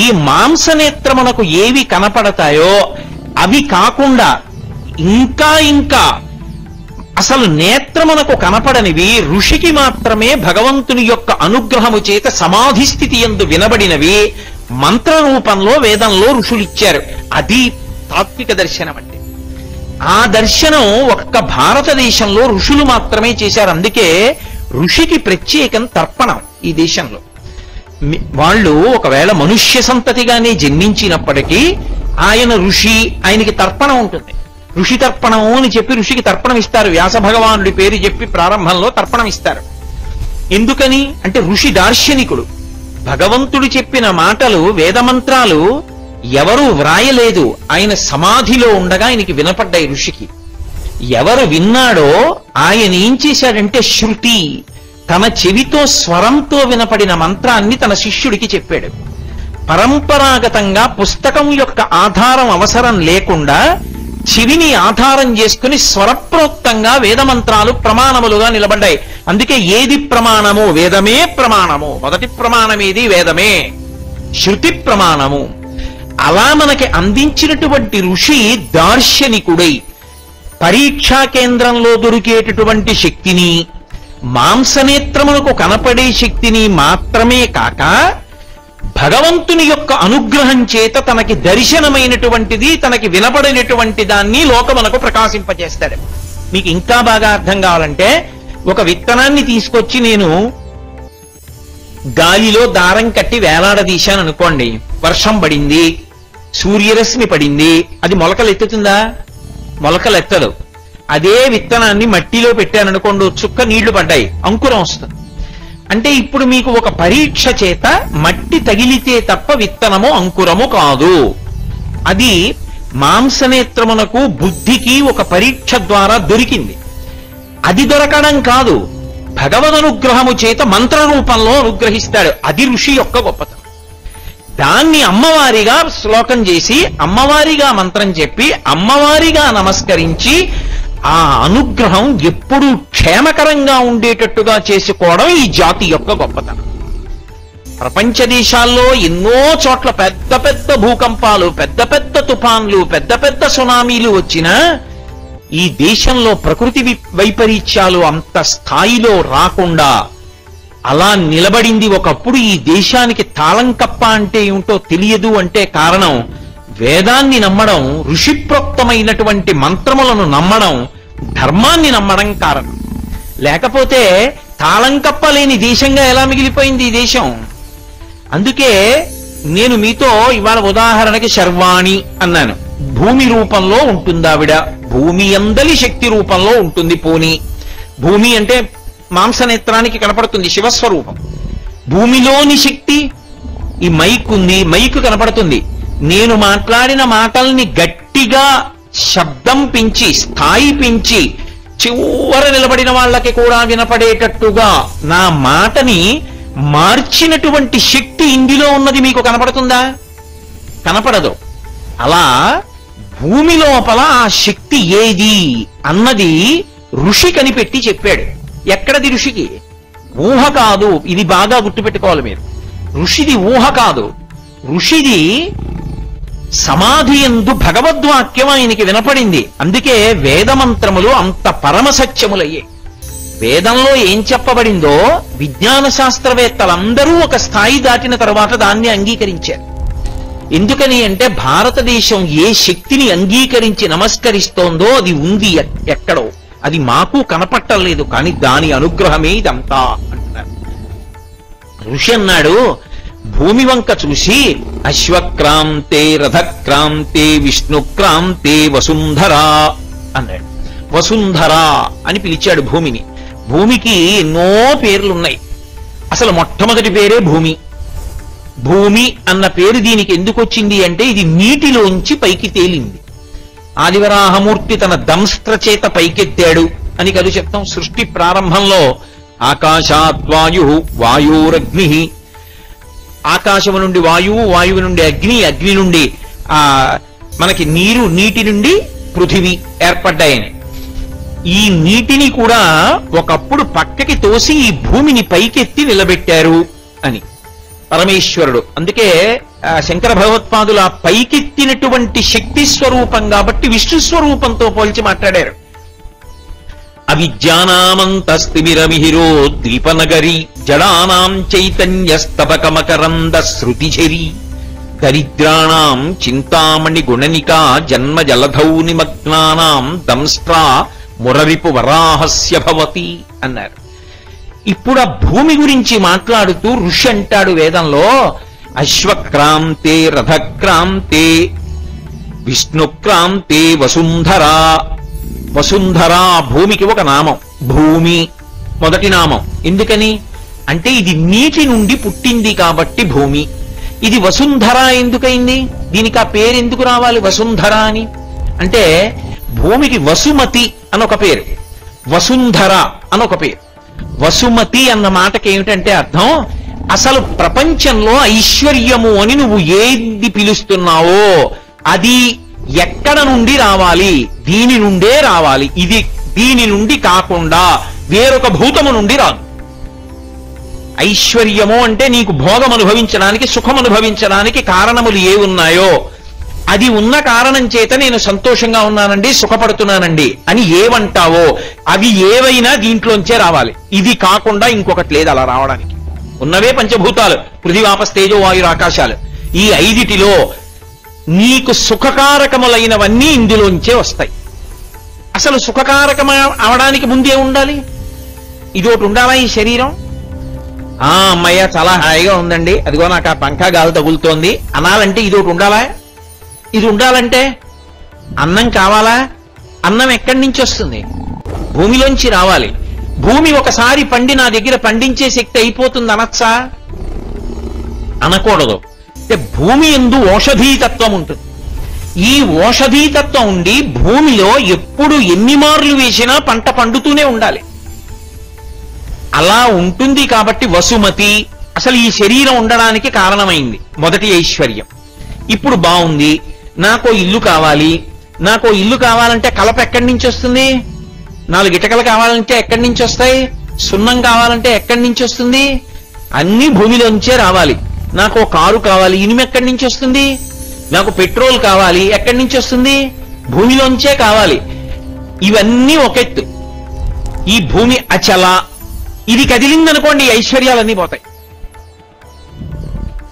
ఈ మాంసనేత్రమునకు ఏవి కనపడతాయో అవి కాకుండా ఇంకా అసలు నేత్రమునకు కనపడనివి ఋషికి మాత్రమే భగవంతుని యొక్క అనుగ్రహము చేత సమాధి స్థితి యందు వినబడినవి మంత్ర రూపంలో వేదంలో ఋషులిచ్చారు. అది తాత్విక దర్శనం అంటే. ఆ దర్శనం ఒక్క భారతదేశంలో ఋషులు మాత్రమే చేశారు. అందుకే ఋషికి ప్రత్యేకం తర్పణం. ఈ దేశంలో వాళ్ళు ఒకవేళ మనుష్య సంతతిగానే జన్మించినప్పటికీ ఆయన ఋషి, ఆయనకి తర్పణం ఉంటుంది. ఋషి తర్పణము అని చెప్పి ఋషికి తర్పణం ఇస్తారు. వ్యాస భగవానుడి పేరు చెప్పి ప్రారంభంలో తర్పణం ఇస్తారు. ఎందుకని అంటే ఋషి దార్శనికుడు. భగవంతుడు చెప్పిన మాటలు, వేదమంత్రాలు ఎవరు వ్రాయలేదు, ఆయన సమాధిలో ఉండగా ఆయనకి వినపడ్డాయి ఋషికి. ఎవరు విన్నాడో ఆయన ఏం చేశాడంటే శృతి, తన చెవితో స్వరంతో వినపడిన మంత్రాన్ని తన శిష్యుడికి చెప్పాడు. పరంపరాగతంగా పుస్తకం యొక్క ఆధారం అవసరం లేకుండా చెవిని ఆధారం చేసుకుని స్వరప్రోక్తంగా వేదమంత్రాలు ప్రమాణములుగా నిలబడ్డాయి. అందుకే ఏది ప్రమాణము? వేదమే ప్రమాణము. మొదటి ప్రమాణమేది వేదమే, శృతి ప్రమాణము. అలా మనకి అందించినటువంటి ఋషి దార్శనికుడై పరీక్షా కేంద్రంలో దొరికేటటువంటి శక్తిని, మాంసనేత్రములకు కనపడే శక్తిని మాత్రమే కాక భగవంతుని యొక్క అనుగ్రహం చేత తనకి దర్శనమైనటువంటిది, తనకి వినపడినటువంటి దాన్ని లోకమునకు ప్రకాశింపజేస్తాడు. మీకు ఇంకా బాగా అర్థం కావాలంటే ఒక విత్తనాన్ని తీసుకొచ్చి నేను గాలిలో దారం కట్టి వేలాడదీశాను అనుకోండి. వర్షం పడింది, సూర్యరశ్మి పడింది, అది మొలకలెత్తుతుందా? మొలకలెత్తదు. అదే విత్తనాన్ని మట్టిలో పెట్టాననుకోండి, చుక్క నీళ్లు పడ్డాయి, అంకురం వస్తుంది. అంటే ఇప్పుడు మీకు ఒక పరీక్ష చేత మట్టి తగిలితే తప్ప విత్తనము అంకురము కాదు. అది మాంసనేత్రమునకు బుద్ధికి ఒక పరీక్ష ద్వారా దొరికింది. అది దొరకడం కాదు, భగవదనుగ్రహము చేత మంత్ర రూపంలో అనుగ్రహిస్తాడు. అది ఋషి యొక్క గొప్పతనం. దాన్ని అమ్మవారిగా శ్లోకం చేసి, అమ్మవారిగా మంత్రం చెప్పి, అమ్మవారిగా నమస్కరించి, ఆ అనుగ్రహం ఎప్పుడూ క్షేమకరంగా ఉండేటట్టుగా చేసుకోవడం ఈ జాతి యొక్క గొప్పతనం. ప్రపంచ దేశాల్లో ఎన్నో చోట్ల పెద్ద పెద్ద భూకంపాలు, పెద్ద పెద్ద తుఫాన్లు, పెద్ద పెద్ద సునామీలు వచ్చినా ఈ దేశంలో ప్రకృతి వైపరీత్యాలు అంత స్థాయిలో రాకుండా అలా నిలబడింది. ఒకప్పుడు ఈ దేశానికి తాళం కప్ప అంటే ఏమిటో తెలియదు అంటే కారణం వేదాన్ని నమ్మడం, ఋషిప్రోక్తమైనటువంటి మంత్రములను నమ్మడం, ధర్మాన్ని నమ్మడం కారణం. లేకపోతే తాళం కప్ప లేని దేశంగా ఎలా మిగిలిపోయింది ఈ దేశం? అందుకే నేను మీతో ఇవాళ ఉదాహరణకి శర్వాణి అన్నాను. భూమి రూపంలో ఉంటుంది ఆవిడ, భూమి అందలి శక్తి రూపంలో ఉంటుంది. పోని భూమి అంటే మాంసనేత్రానికి కనపడుతుంది, శివస్వరూపం. భూమిలోని శక్తి ఈ మైక్ ఉంది, మైక్ కనపడుతుంది. నేను మాట్లాడిన మాటల్ని గట్టిగా శబ్దం పెంచి, స్థాయి పెంచి, చివర నిలబడిన వాళ్ళకి కూడా వినపడేటట్టుగా నా మాటని మార్చినటువంటి శక్తి ఇందులో ఉన్నది మీకు కనపడుతుందా? కనపడదు. అలా భూమి లోపల ఆ శక్తి ఏది అన్నది ఋషి కనిపెట్టి చెప్పాడు. ఎక్కడది ఋషికి? ఊహ కాదు. ఇది బాగా గుర్తుపెట్టుకోవాలి మీరు. ఋషిది ఊహ కాదు. ఋషిది సమాధి యందు భగవద్వాక్యం ఆయనకి వినపడింది. అందుకే వేదమంత్రములు అంత పరమసత్యములయ్యాయి. వేదంలో ఏం చెప్పబడిందో విజ్ఞాన శాస్త్రవేత్తలందరూ ఒక స్థాయి దాటిన తర్వాత దాన్ని అంగీకరించారు. ఎందుకని అంటే భారతదేశం ఏ శక్తిని అంగీకరించి నమస్కరిస్తోందో అది ఉంది ఎక్కడో, అది మాకు కనపట్టలేదు, కానీ దాని అనుగ్రహమే ఇదంతా అంటున్నారు. ఋషి అన్నాడు, భూమి వంక చూసి అశ్వక్రాంతే రథక్రాంతే విష్ణుక్రాంతే వసుంధరా అన్నాడు. వసుంధరా అని పిలిచాడు భూమిని. భూమికి ఎన్నో పేర్లున్నాయి. అసలు మొట్టమొదటి పేరే భూమి. భూమి అన్న పేరు దీనికి ఎందుకు వచ్చింది అంటే ఇది నీటిలోంచి పైకి తేలింది. ఆదివరాహమూర్తి తన దంస్త్ర చేత పైకెత్తాడు అని కదు చెప్తాం. సృష్టి ప్రారంభంలో ఆకాశాద్వాయు వాయురగ్ని, ఆకాశము నుండి వాయువు, వాయువు నుండి అగ్ని, అగ్ని నుండి మనకి నీరు, నీటి నుండి పృథివీ ఏర్పడ్డాయని. ఈ నీటిని కూడా ఒకప్పుడు పక్కకి తోసి ఈ భూమిని పైకెత్తి నిలబెట్టారు అని పరమేశ్వరుడు. అందుకే శంకర భగవత్పాదుల పైకెత్తినటువంటి శక్తి స్వరూపం కాబట్టి విష్ణు స్వరూపంతో పోల్చి మాట్లాడారు. అవిద్యానామంతస్తిమిరమిహిరో ద్వీపనగరి జడానాం చైతన్యస్తబకమకరంద శృతిఝరి దరిద్రాణం చింతామణి గుణనికా జన్మ జలధౌ నిమగ్నానాం దంస్ట్రా మురరిపు వరాహస్య భవతి అన్నారు. ఇప్పుడు ఆ భూమి గురించి మాట్లాడుతూ ఋషి అంటాడు వేదంలో, అశ్వక్రాంతే రథక్రాంతే విష్ణుక్రాంతే వసుంధరా. వసుంధరా భూమికి ఒక నామం. భూమి మొదటి నామం. ఎందుకని అంటే ఇది నీటి నుండి పుట్టింది కాబట్టి భూమి. ఇది వసుంధర ఎందుకైంది? దీనికి ఆ పేరు ఎందుకు రావాలి వసుంధర అని అంటే భూమికి వసుమతి అనొక పేరు, వసుంధర అనొక పేరు. వసుమతి అన్న మాటకి ఏమిటంటే అర్థం, అసలు ప్రపంచంలో ఐశ్వర్యము అని నువ్వు ఏది పిలుస్తున్నావో అది ఎక్కడ నుండి రావాలి? దీని నుండే రావాలి. ఇది దీని నుండి కాకుండా వేరొక భూతము నుండి రాదు. ఐశ్వర్యము అంటే నీకు భోగం అనుభవించడానికి, సుఖం అనుభవించడానికి కారణములు ఏ ఉన్నాయో అది ఉన్న కారణం చేత నేను సంతోషంగా ఉన్నానండి, సుఖపడుతున్నానండి అని ఏవంటావో అవి ఏవైనా దీంట్లోంచే రావాలి. ఇది కాకుండా ఇంకొకటి లేదు అలా రావడానికి. ఉన్నవే పంచభూతాలు, పృథివాపస్ తేజో వాయురు ఆకాశాలు. ఈ ఐదిటిలో నీకు సుఖకారకములైనవన్నీ ఇందులోంచే వస్తాయి. అసలు సుఖకారకం అవడానికి ముందే ఉండాలి. ఇదొకటి ఉండాలా ఈ శరీరం? అమ్మయ్య చాలా హాయిగా ఉందండి, అదిగో నాకు ఆ పంఖా గాలి తగులుతోంది అనాలంటే ఇదొకటి ఉండాలా? ఇది ఉండాలంటే అన్నం కావాలా? అన్నం ఎక్కడి నుంచి వస్తుంది? భూమిలోంచి రావాలి. భూమి ఒకసారి పండి నా దగ్గర పండించే శక్తి అయిపోతుంది అనొచ్చా? అనకూడదు. అంటే భూమి యందు ఓషధీతత్వం ఉంటుంది. ఈ ఓషధీతత్వం ఉండి భూమిలో ఎప్పుడు ఎన్ని మార్లు వేసినా పంట పండుతూనే ఉండాలి. అలా ఉంటుంది కాబట్టి వసుమతి అసలు ఈ శరీరం ఉండడానికి కారణమైంది మొదటి ఐశ్వర్యం. ఇప్పుడు బాగుంది, నాకో ఇల్లు కావాలి. నాకో ఇల్లు కావాలంటే కలప ఎక్కడి నుంచి వస్తుంది? 4 ఇటకలు కావాలంటే ఎక్కడి నుంచి వస్తాయి? సున్నం కావాలంటే ఎక్కడి నుంచి వస్తుంది? అన్ని భూమిలోంచే రావాలి. నాకు కారు కావాలి, ఇనుము ఎక్కడి నుంచి వస్తుంది? నాకు పెట్రోల్ కావాలి, ఎక్కడి నుంచి వస్తుంది? భూమిలోంచే కావాలి. ఇవన్నీ ఒకెత్తు. ఈ భూమి అచల, ఇది కదిలిందనుకోండి ఐశ్వర్యాలన్నీ పోతాయి.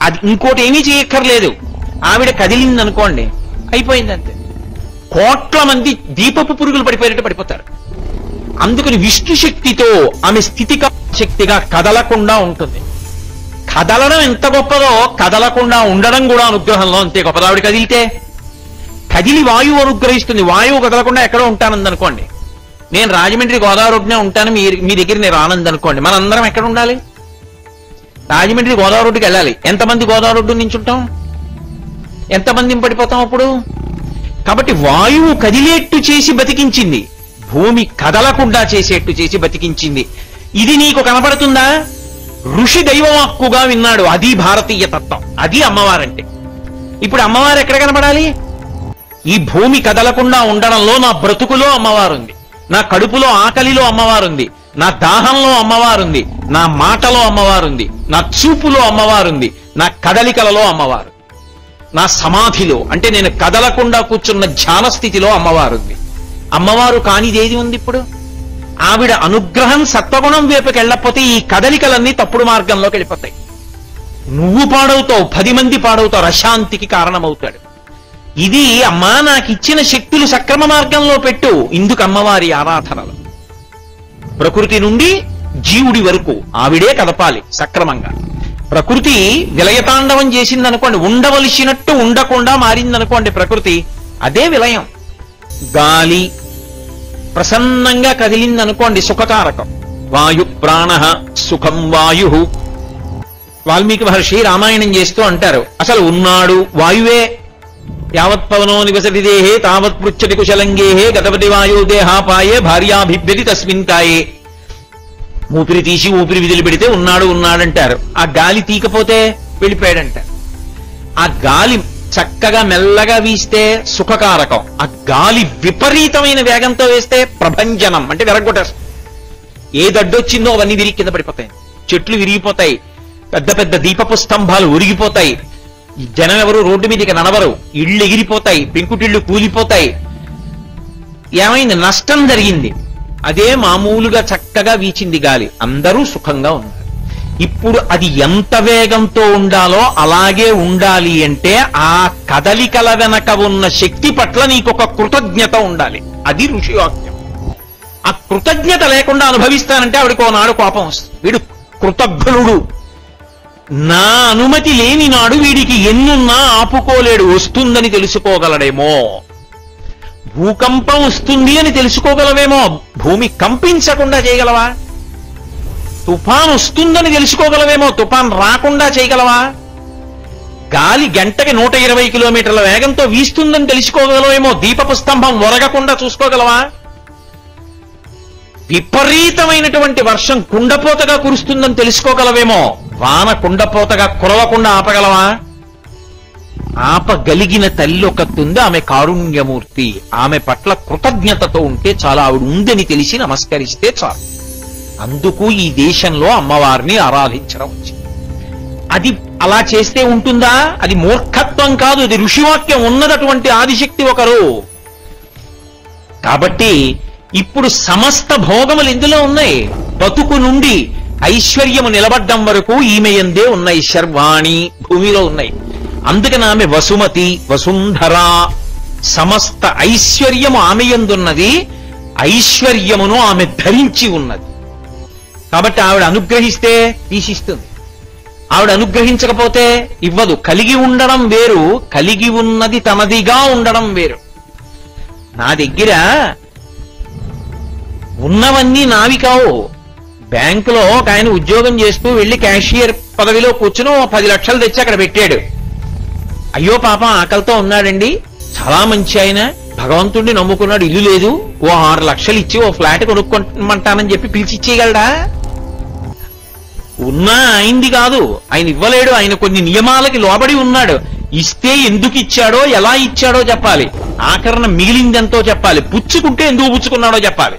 అది ఇంకోటి ఏమీ చేయక్కర్లేదు. ఆవిడ కదిలిందనుకోండి అయిపోయింది అంతే. కోట్ల మంది దీపపు పురుగులు పడిపోయేటట్టు పడిపోతారు. అందుకని విష్ణు శక్తితో ఆమె స్థితిక శక్తిగా కదలకుండా ఉంటుంది. కదలడం ఎంత గొప్పదో కదలకుండా ఉండడం కూడా అనుగ్రహంలో అంతే గొప్పది. ఆవిడ కదిలితే కదిలి వాయువు అనుగ్రహిస్తుంది. వాయువు కదలకుండా ఎక్కడో ఉంటానందనుకోండి, నేను రాజమండ్రి గోదావరి రోడ్డునే ఉంటాను, మీ దగ్గర నేను రానందనుకోండి, మనందరం ఎక్కడ ఉండాలి? రాజమండ్రి గోదావరి రోడ్డుకి వెళ్ళాలి. ఎంతమంది గోదావరి రోడ్డు నుంచి ఉంటాం? ఎంతమంది పడిపోతాం అప్పుడు? కాబట్టి వాయువు కదిలేట్టు చేసి బతికించింది, భూమి కదలకుండా చేసేట్టు చేసి బతికించింది. ఇది నీకు కనపడుతుందా? ఋషి దైవవాక్కుగా విన్నాడు. అది భారతీయ తత్వం, అది అమ్మవారంటే. ఇప్పుడు అమ్మవారు ఎక్కడ కనపడాలి? ఈ భూమి కదలకుండా ఉండడంలో నా బ్రతుకులో అమ్మవారుంది, నా కడుపులో ఆకలిలో అమ్మవారుంది, నా దాహంలో అమ్మవారుంది, నా మాటలో అమ్మవారుంది, నా చూపులో అమ్మవారుంది, నా కదలికలలో అమ్మవారు, నా సమాధిలో అంటే నేను కదలకుండా కూర్చున్న ధ్యాన స్థితిలో అమ్మవారుంది. అమ్మవారు కానిదేది ఉంది ఇప్పుడు? ఆవిడ అనుగ్రహం సత్వగుణం వైపుకి వెళ్ళకపోతే ఈ కదలికలన్నీ తప్పుడు మార్గంలోకి వెళ్ళిపోతాయి. నువ్వు పాడవుతావు, 10 మంది పాడవుతావు, అశాంతికి కారణమవుతాడు. ఇది అమ్మా నాకు ఇచ్చిన శక్తులు సక్రమ మార్గంలో పెట్టు. ఇందుకు అమ్మవారి ఆరాధనలు ప్రకృతి నుండి జీవుడి వరకు ఆవిడే కదపాలి సక్రమంగా. ప్రకృతి విలయతాండవం చేసిందనుకోండి, ఉండవలసినట్టు ఉండకుండా మారిందనుకోండి ప్రకృతి, అదే విలయం. గాలి ప్రసన్నంగా కదిలిందనుకోండి సుఖకారకం. వాయు ప్రాణ సుఖం వాయు. వాల్మీకి మహర్షి రామాయణం చేస్తూ అంటారు, అసలు ఉన్నాడు వాయువే. యావత్ పవనో నివసతి దేహే తావత్ పృచ్చతి కుశలంగేహే గతపతి వాయో దేహాపాయే భార్యాభిభ్యతి తస్మిన్ కాయే. ఊపిరి తీసి ఊపిరి విధులు పెడితే ఉన్నాడు ఉన్నాడంటారు. ఆ గాలి తీకపోతే వెళ్ళిపోయాడంటారు. ఆ గాలి చక్కగా మెల్లగా వీస్తే సుఖకారకం. ఆ గాలి విపరీతమైన వేగంతో వేస్తే ప్రభంజనం అంటే విరగొట్టేస్తాం. ఏ దడ్డొచ్చిందో అవన్నీ విరిగి కింద పడిపోతాయి, చెట్లు విరిగిపోతాయి, పెద్ద పెద్ద దీపపు స్తంభాలు ఉరిగిపోతాయి, జనం ఎవరు రోడ్డు మీదకి నడవరు, ఇళ్ళు ఎగిరిపోతాయి, పెంకుటిళ్ళు కూలిపోతాయి. ఏమైంది? నష్టం జరిగింది. అదే మామూలుగా చక్కగా వీచింది గాలి, అందరూ సుఖంగా ఉన్నారు. ఇప్పుడు అది ఎంత వేగంతో ఉండాలో అలాగే ఉండాలి అంటే ఆ కదలికల వెనక ఉన్న శక్తి పట్ల నీకొక కృతజ్ఞత ఉండాలి. అది ఋషి వాక్యం. ఆ కృతజ్ఞత లేకుండా అనుభవిస్తానంటే ఆవిడకో నాడు కోపం వస్తుంది. వీడు కృతజ్ఞుడు, నా అనుమతి లేని నాడు వీడికి ఎన్నున్నా ఆపుకోలేడు. వస్తుందని తెలుసుకోగలడేమో, భూకంపం వస్తుంది అని తెలుసుకోగలవేమో, భూమి కంపించకుండా చేయగలవా? తుఫాన్ వస్తుందని తెలుసుకోగలవేమో, తుఫాన్ రాకుండా చేయగలవా? గాలి గంటకి 120 కిలోమీటర్ల వేగంతో వీస్తుందని తెలుసుకోగలవేమో, దీపపు స్తంభం ఒరగకుండా చూసుకోగలవా? విపరీతమైనటువంటి వర్షం కుండపోతగా కురుస్తుందని తెలుసుకోగలవేమో, వాన కుండపోతగా కురవకుండా ఆపగలవా? ఆపగలిగిన తల్లి ఒకతుంది, ఆమె కారుణ్యమూర్తి. ఆమె పట్ల కృతజ్ఞతతో ఉంటే చాలా, ఆవిడ ఉందని తెలిసి నమస్కరిస్తే చాలు. అందుకు ఈ దేశంలో అమ్మవారిని ఆరాధించడం వచ్చింది. అది అలా చేస్తే ఉంటుందా? అది మూర్ఖత్వం కాదు, అది ఋషివాక్యం. ఉన్నదటువంటి ఆదిశక్తి ఒకరు. కాబట్టి ఇప్పుడు సమస్త భోగములు ఇందులో ఉన్నాయి. బతుకు నుండి ఐశ్వర్యము నిలబడ్డం వరకు ఈమె యందే ఉన్నాయి. శర్వాణి భూమిలో ఉన్నాయి. అందుకని ఆమె వసుమతి, వసుంధర. సమస్త ఐశ్వర్యము ఆమె యందున్నది, ఐశ్వర్యమును ఆమె ధరించి ఉన్నది. కాబట్టి ఆవిడ అనుగ్రహిస్తే తీసిస్తుంది, ఆవిడ అనుగ్రహించకపోతే ఇవ్వదు. కలిగి ఉండడం వేరు, కలిగి ఉన్నది తనదిగా ఉండడం వేరు. నా దగ్గర ఉన్నవన్నీ నావి కావు. బ్యాంకులో ఒక ఆయన ఉద్యోగం చేస్తూ వెళ్లి క్యాషియర్ పదవిలో కూర్చుని 10 లక్షలు తెచ్చి అక్కడ పెట్టాడు. అయ్యో పాపం ఆకలితో ఉన్నాడండి, చాలా మంచి ఆయన, భగవంతుడిని నమ్ముకున్నాడు, ఇల్లు లేదు, 6 లక్షలు ఇచ్చి ఫ్లాట్ కొనుక్కోమంటానని చెప్పి పిలిచి ఇచ్చేయగలడా? ఉన్నా ఆయనది కాదు, ఆయన ఇవ్వలేడు, ఆయన కొన్ని నియమాలకి లోబడి ఉన్నాడు. ఇస్తే ఎందుకు ఇచ్చాడో ఎలా ఇచ్చాడో చెప్పాలి, ఆఖరణ మిగిలిందెంతో చెప్పాలి, పుచ్చుకుంటే ఎందుకు పుచ్చుకున్నాడో చెప్పాలి.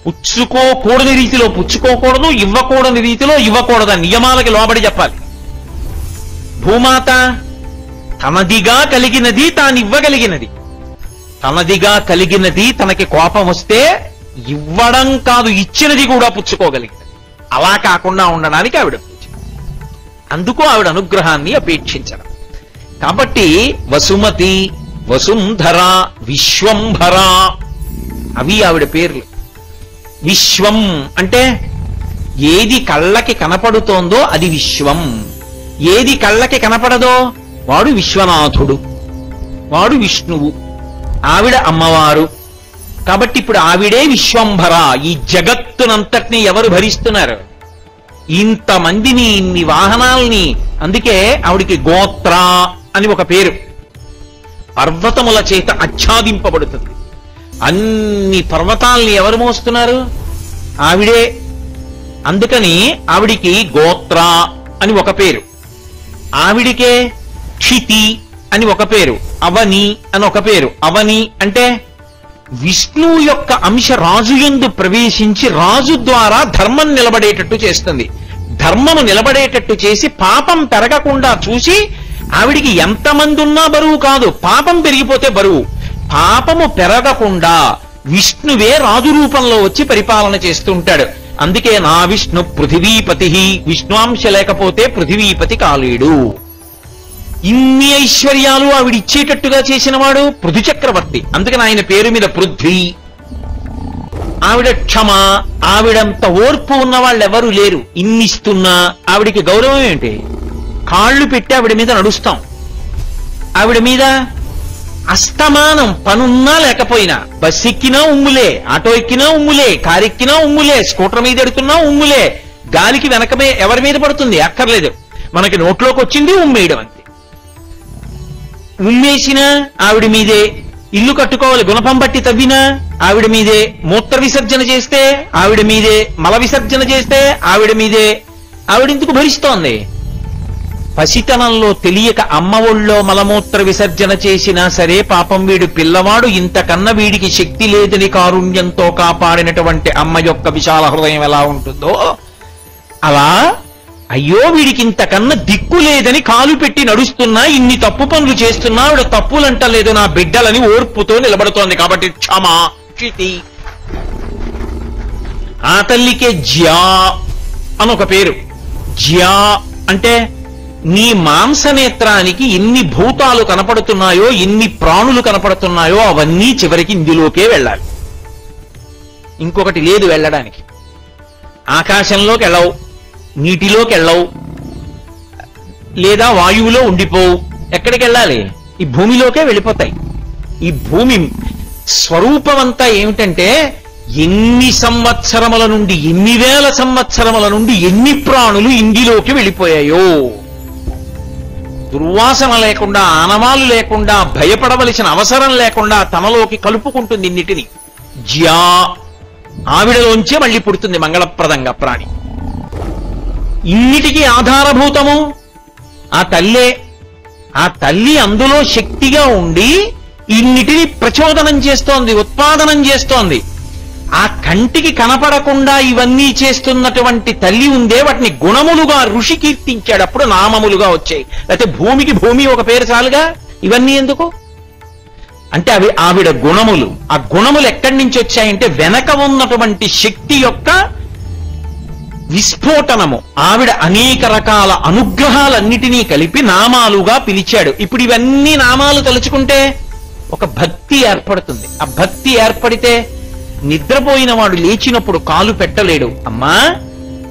పుచ్చుకోకూడని రీతిలో పుచ్చుకోకూడదు, ఇవ్వకూడని రీతిలో ఇవ్వకూడదు, నియమాలకి లోబడి చెప్పాలి. భూమాత తనదిగా కలిగినది తానివ్వగలిగినది, తనదిగా కలిగినది తనకి కోపం వస్తే ఇవ్వడం కాదు ఇచ్చినది కూడా పుచ్చుకోగలిగినది. అలా కాకుండా ఉండడానికి ఆవిడ పూజ, అందుకు ఆవిడ అనుగ్రహాన్ని అపేక్షించడం. కాబట్టి వసుమతి, వసుంధర, విశ్వంభర అవి ఆవిడ పేర్లు. విశ్వం అంటే ఏది కళ్ళకి కనపడుతోందో అది విశ్వం, ఏది కళ్ళకి కనపడదో వాడు విశ్వనాథుడు, వాడు విష్ణువు, ఆవిడ అమ్మవారు. కాబట్టి ఇప్పుడు ఆవిడే విశ్వంభర. ఈ జగత్తునంతటినీ ఎవరు భరిస్తున్నారు? ఇంతమందిని, ఇన్ని వాహనాల్ని. అందుకే ఆవిడికి గోత్ర అని ఒక పేరు. పర్వతముల చేత ఆచ్ఛాదింపబడుతుంది. అన్ని పర్వతాల్ని ఎవరు మోస్తున్నారు? ఆవిడే. అందుకని ఆవిడికి గోత్ర అని ఒక పేరు. ఆవిడికే క్షితి అని ఒక పేరు, అవని అని ఒక పేరు. అవని అంటే విష్ణువు యొక్క అంశ రాజు యందు ప్రవేశించి రాజు ద్వారా ధర్మం నిలబడేటట్టు చేస్తుంది. ధర్మము నిలబడేటట్టు చేసి పాపం పెరగకుండా చూసి, ఆవిడికి ఎంతమంది ఉన్నా బరువు కాదు, పాపం పెరిగిపోతే బరువు. పాపము పెరగకుండా విష్ణువే రాజు రూపంలో వచ్చి పరిపాలన చేస్తుంటాడు. అందుకే నా విష్ణు పృథివీపతి, విష్ణువాంశ లేకపోతే పృథివీపతి కాలేడు. ఇన్ని ఐశ్వర్యాలు ఆవిడిచ్చేటట్టుగా చేసినవాడు పృథు చక్రవర్తి. అందుకని ఆయన పేరు మీద పృథ్వీ. ఆవిడ క్షమ, ఆవిడంత ఓర్పు ఉన్న వాళ్ళు ఎవరు లేరు. ఇన్నిస్తున్నా ఆవిడికి గౌరవం ఏంటి? కాళ్ళు పెట్టి ఆవిడ మీద నడుస్తాం. ఆవిడ మీద అస్తమానం పనున్నా లేకపోయినా, బస్ ఎక్కినా ఉమ్ములే, ఆటో ఎక్కినా ఉమ్ములే, కారు ఎక్కినా ఉమ్ములే, స్కూటర్ మీద ఎడుతున్నా ఉమ్ములే. గాలికి వెనకమే ఎవరి మీద పడుతుంది? అక్కర్లేదు, మనకి నోట్లోకి వచ్చింది ఉమ్మేయడం అంతే. ఉమ్మేసినా ఆవిడ మీదే. ఇల్లు కట్టుకోవాలి, గుణపం బట్టి తవ్వినా ఆవిడ మీదే. మూత్ర విసర్జన చేస్తే ఆవిడ మీదే. మల విసర్జన చేస్తే ఆవిడ మీదే. ఆవిడెందుకు భరిస్తోంది? పసితనంలో తెలియక అమ్మ ఒళ్ళో మలమూత్ర విసర్జన చేసినా సరే పాపం వీడు పిల్లవాడు, ఇంతకన్నా వీడికి శక్తి లేదని కారుణ్యంతో కాపాడినటువంటి అమ్మ యొక్క విశాల హృదయం ఎలా ఉంటుందో అలా, అయ్యో వీడికి ఇంతకన్నా దిక్కు లేదని కాలు పెట్టి నడుస్తున్నా, ఇన్ని తప్పు పనులు చేస్తున్నా ఆవిడ తప్పులంటలేదు నా బిడ్డలని ఓర్పుతో నిలబడుతోంది. కాబట్టి క్షమా, క్షితి. ఆ తల్లికే జ్యా అని ఒక పేరు. జ్యా అంటే నీ మాంసనేత్రానికి ఎన్ని భూతాలు కనపడుతున్నాయో, ఎన్ని ప్రాణులు కనపడుతున్నాయో అవన్నీ చివరికి ఇందులోకే వెళ్ళాలి. ఇంకొకటి లేదు వెళ్ళడానికి. ఆకాశంలోకి వెళ్ళవు, నీటిలోకి వెళ్ళవు, లేదా వాయువులో ఉండిపోవు. ఎక్కడికి వెళ్ళాలి? ఈ భూమిలోకే వెళ్ళిపోతాయి. ఈ భూమి స్వరూపమంతా ఏమిటంటే ఎన్ని సంవత్సరముల నుండి, ఎన్ని వేల సంవత్సరముల నుండి ఎన్ని ప్రాణులు ఇందులోకి వెళ్ళిపోయాయో. దుర్వాసన లేకుండా, ఆనవాలు లేకుండా, భయపడవలసిన అవసరం లేకుండా తనలోకి కలుపుకుంటుంది ఇన్నిటిని. జ్యా, ఆవిడలోంచే మళ్ళీ పుడుతుంది మంగళప్రదంగా ప్రాణి. ఇన్నిటికీ ఆధారభూతము ఆ తల్లే. ఆ తల్లి అందులో శక్తిగా ఉండి ఇన్నిటిని ప్రచోదనం చేస్తోంది, ఉత్పాదనం చేస్తోంది. ఆ కంటికి కనపడకుండా ఇవన్నీ చేస్తున్నటువంటి తల్లి ఉందే, వాటిని గుణములుగా ఋషి కీర్తించాడు, అప్పుడు నామములుగా వచ్చాయి. లేకపోతే భూమికి భూమి ఒక పేరు చాలుగా, ఇవన్నీ ఎందుకు అంటే అవి ఆవిడ గుణములు. ఆ గుణములు ఎక్కడి నుంచి వచ్చాయంటే వెనక ఉన్నటువంటి శక్తి యొక్క విస్ఫోటనము. ఆవిడ అనేక రకాల అనుగ్రహాలన్నిటినీ కలిపి నామాలుగా పిలిచాడు. ఇప్పుడు ఇవన్నీ నామాలు తలుచుకుంటే ఒక భక్తి ఏర్పడుతుంది. ఆ భక్తి ఏర్పడితే నిద్రపోయిన వాడు లేచినప్పుడు కాలు పెట్టలేడు. అమ్మా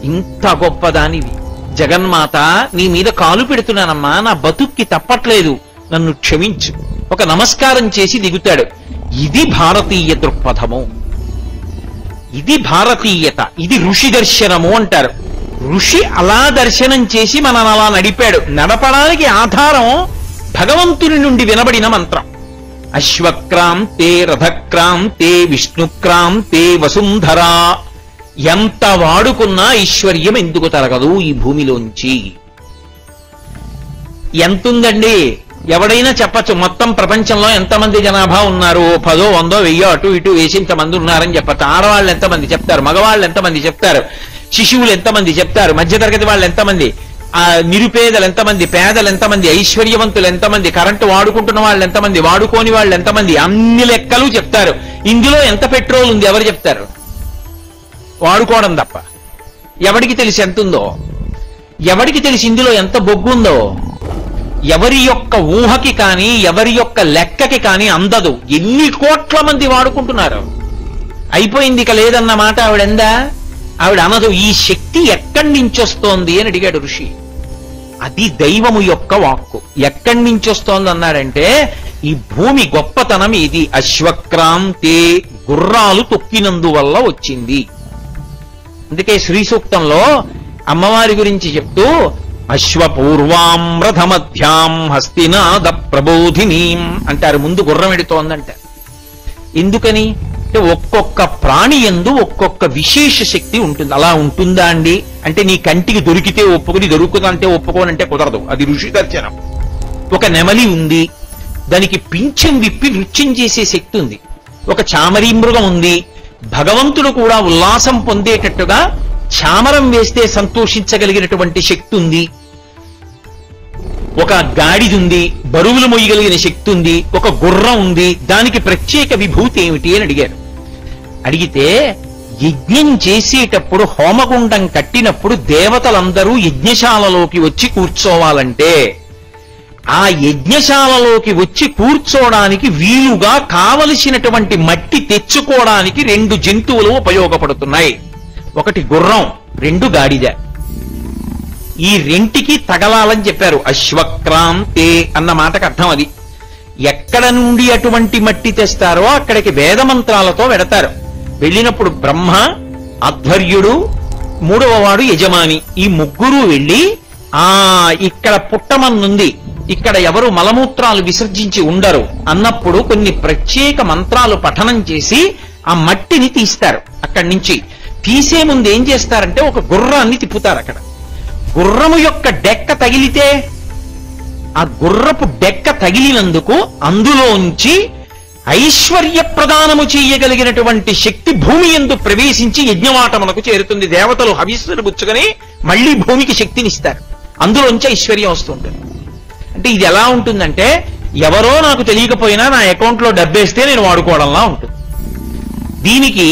ఇంత గొప్పదానివి జగన్మాత, నీ మీద కాలు పెడుతున్నానమ్మా, నా బతుక్కి తప్పట్లేదు, నన్ను క్షమించు. ఒక నమస్కారం చేసి దిగుతాడు. ఇది భారతీయ దృక్పథము, ఇది భారతీయత, ఇది ఋషి దర్శనము అంటారు. ఋషి అలా దర్శనం చేసి మనల్ని అలా నడిపాడు. నడపడానికి ఆధారం భగవంతుని నుండి వినబడిన మంత్రం. అశ్వక్రాంతే రథక్రాంతే విష్ణుక్రాంతే వసుంధరా. ఎంత వాడుకున్నా ఐశ్వర్యం ఎందుకు తరగదు ఈ భూమిలోంచి. ఎంతుందండి? ఎవడైనా చెప్పచ్చు మొత్తం ప్రపంచంలో ఎంతమంది జనాభా ఉన్నారు, 10, 100, 1000 అటు ఇటు వేసి ఇంతమంది ఉన్నారని చెప్పచ్చు. ఆడవాళ్ళు ఎంతమంది చెప్తారు, మగవాళ్ళు ఎంతమంది చెప్తారు, శిశువులు ఎంతమంది చెప్తారు, మధ్యతరగతి వాళ్ళు ఎంతమంది, నిరుపేదలు ఎంతమంది, పేదలు ఎంతమంది, ఐశ్వర్యవంతులు ఎంతమంది, కరెంటు వాడుకుంటున్న వాళ్ళు ఎంతమంది, వాడుకోని వాళ్ళు ఎంతమంది, అన్ని లెక్కలు చెప్తారు. ఇందులో ఎంత పెట్రోల్ ఉంది ఎవరు చెప్తారు? వాడుకోవడం తప్ప. ఎవడికి తెలిసి ఎంతుందో? ఎవడికి తెలిసి ఇందులో ఎంత బొగ్గు ఉందో? ఎవరి యొక్క ఊహకి కానీ ఎవరి యొక్క లెక్కకి కానీ అందదు. ఎన్ని కోట్ల మంది వాడుకుంటున్నారు. అయిపోయింది ఇక లేదన్న మాట ఆవిడందా? ఆవిడ అనదు. ఈ శక్తి ఎక్కడి నుంచి వస్తోంది అని అడిగాడు ఋషి. అది దైవము యొక్క వాక్కు. ఎక్కడి నుంచి వస్తోంది అన్నాడంటే ఈ భూమి గొప్పతనం ఇది. అశ్వక్రాంతే, గుర్రాలు తొక్కినందువల్ల వచ్చింది. అందుకే శ్రీ సూక్తంలో అమ్మవారి గురించి చెప్తూ అశ్వపూర్వాం రథమధ్యాం హస్తినాద ప్రబోధినీం అంటారు. ముందు గుర్రం ఎడుతోందంటారు. ఎందుకని అంటే ఒక్కొక్క ప్రాణి యందు ఒక్కొక్క విశేష శక్తి ఉంటుంది. అలా ఉంటుందా అండి అంటే నీ కంటికి దొరికితే ఒప్పుకుని, దొరుకుతుందంటే ఒప్పుకోనంటే కుదరదు. అది ఋషి దర్శనం. ఒక నెమలి ఉంది, దానికి పింఛం విప్పి నృత్యం చేసే శక్తి ఉంది. ఒక చామరీ మృగం ఉంది, భగవంతుడు కూడా ఉల్లాసం పొందేటట్టుగా చామరం వేస్తే సంతోషించగలిగినటువంటి శక్తి ఉంది. ఒక గాడిద ఉంది, బరువులు మొయ్యగలిగిన శక్తి ఉంది. ఒక గుర్రం ఉంది, దానికి ప్రత్యేక విభూతి ఏమిటి అని అడిగారు. అడిగితే యజ్ఞం చేసేటప్పుడు హోమగుండం కట్టినప్పుడు దేవతలందరూ యజ్ఞశాలలోకి వచ్చి కూర్చోవాలంటే ఆ యజ్ఞశాలలోకి వచ్చి కూర్చోడానికి వీలుగా కావలసినటువంటి మట్టి తెచ్చుకోవడానికి 2 జంతువులు ఉపయోగపడుతున్నాయి. ఒకటి గుర్రం, 2 గాడిద. ఈ రెంటికి తగలాలని చెప్పారు. అశ్వక్రాంతే అన్న మాటకు అర్థం అది. ఎక్కడ నుండి అటువంటి మట్టి తెస్తారో అక్కడికి వేదమంత్రాలతో వెడతారు. వెళ్ళినప్పుడు బ్రహ్మ, అధ్వర్యుడు, 3వ వాడు యజమాని, ఈ ముగ్గురు వెళ్ళి ఇక్కడ పుట్టమన్నుంది, ఇక్కడ ఎవరు మలమూత్రాలు విసర్జించి ఉండరు అన్నప్పుడు కొన్ని ప్రత్యేక మంత్రాలు పఠనం చేసి ఆ మట్టిని తీస్తారు. అక్కడి నుంచి తీసే ముందు ఏం చేస్తారంటే ఒక గుర్రాన్ని తిప్పుతారు. అక్కడ గుర్రము యొక్క డెక్క తగిలితే ఆ గుర్రపు డెక్క తగిలినందుకు అందులోంచి ఐశ్వర్య ప్రదానము చేయగలిగినటువంటి శక్తి భూమి యందు ప్రవేశించి యజ్ఞవాటమునకు చేరుతుంది. దేవతలు హవిస్సులు పుచ్చుకొని మళ్లీ భూమికి శక్తినిస్తారు. అందులోంచి ఐశ్వర్యం వస్తుంటుంది. అంటే ఇది ఎలా ఉంటుందంటే ఎవరో నాకు తెలియకపోయినా నా అకౌంట్లో డబ్బేస్తే నేను వాడుకోవడంలా ఉంటుంది. దీనికి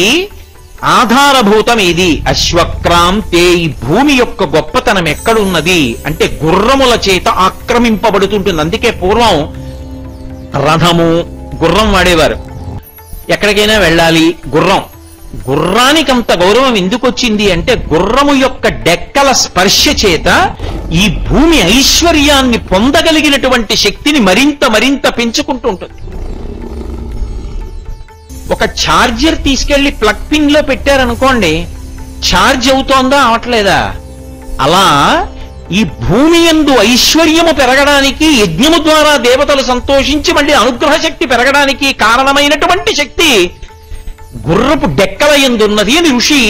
ఆధారభూతం ఇది. అశ్వక్రాంతే, ఈ భూమి యొక్క గొప్పతనం ఎక్కడున్నది అంటే గుర్రముల చేత ఆక్రమింపబడుతుంటుంది. అందుకే పూర్వం రథము, గుర్రం వాడేవారు. ఎక్కడికైనా వెళ్ళాలి గుర్రం. గుర్రానికంత గౌరవం ఎందుకు వచ్చింది అంటే గుర్రము యొక్క డెక్కల స్పర్శ చేత ఈ భూమి ఐశ్వర్యాన్ని పొందగలిగినటువంటి శక్తిని మరింత మరింత పెంచుకుంటూ ఉంటుంది. ఒక ఛార్జర్ తీసుకెళ్లి ప్లగ్ పిన్ లో పెట్టారనుకోండి, ఛార్జ్ అవుతోందా అవట్లేదా? అలా ఈ భూమి యందు ఐశ్వర్యము పెరగడానికి యజ్ఞము ద్వారా దేవతలు సంతోషించి మళ్ళీ అనుగ్రహ శక్తి పెరగడానికి కారణమైనటువంటి శక్తి గుర్రపు డెక్కల యందున్నది అని ఋషి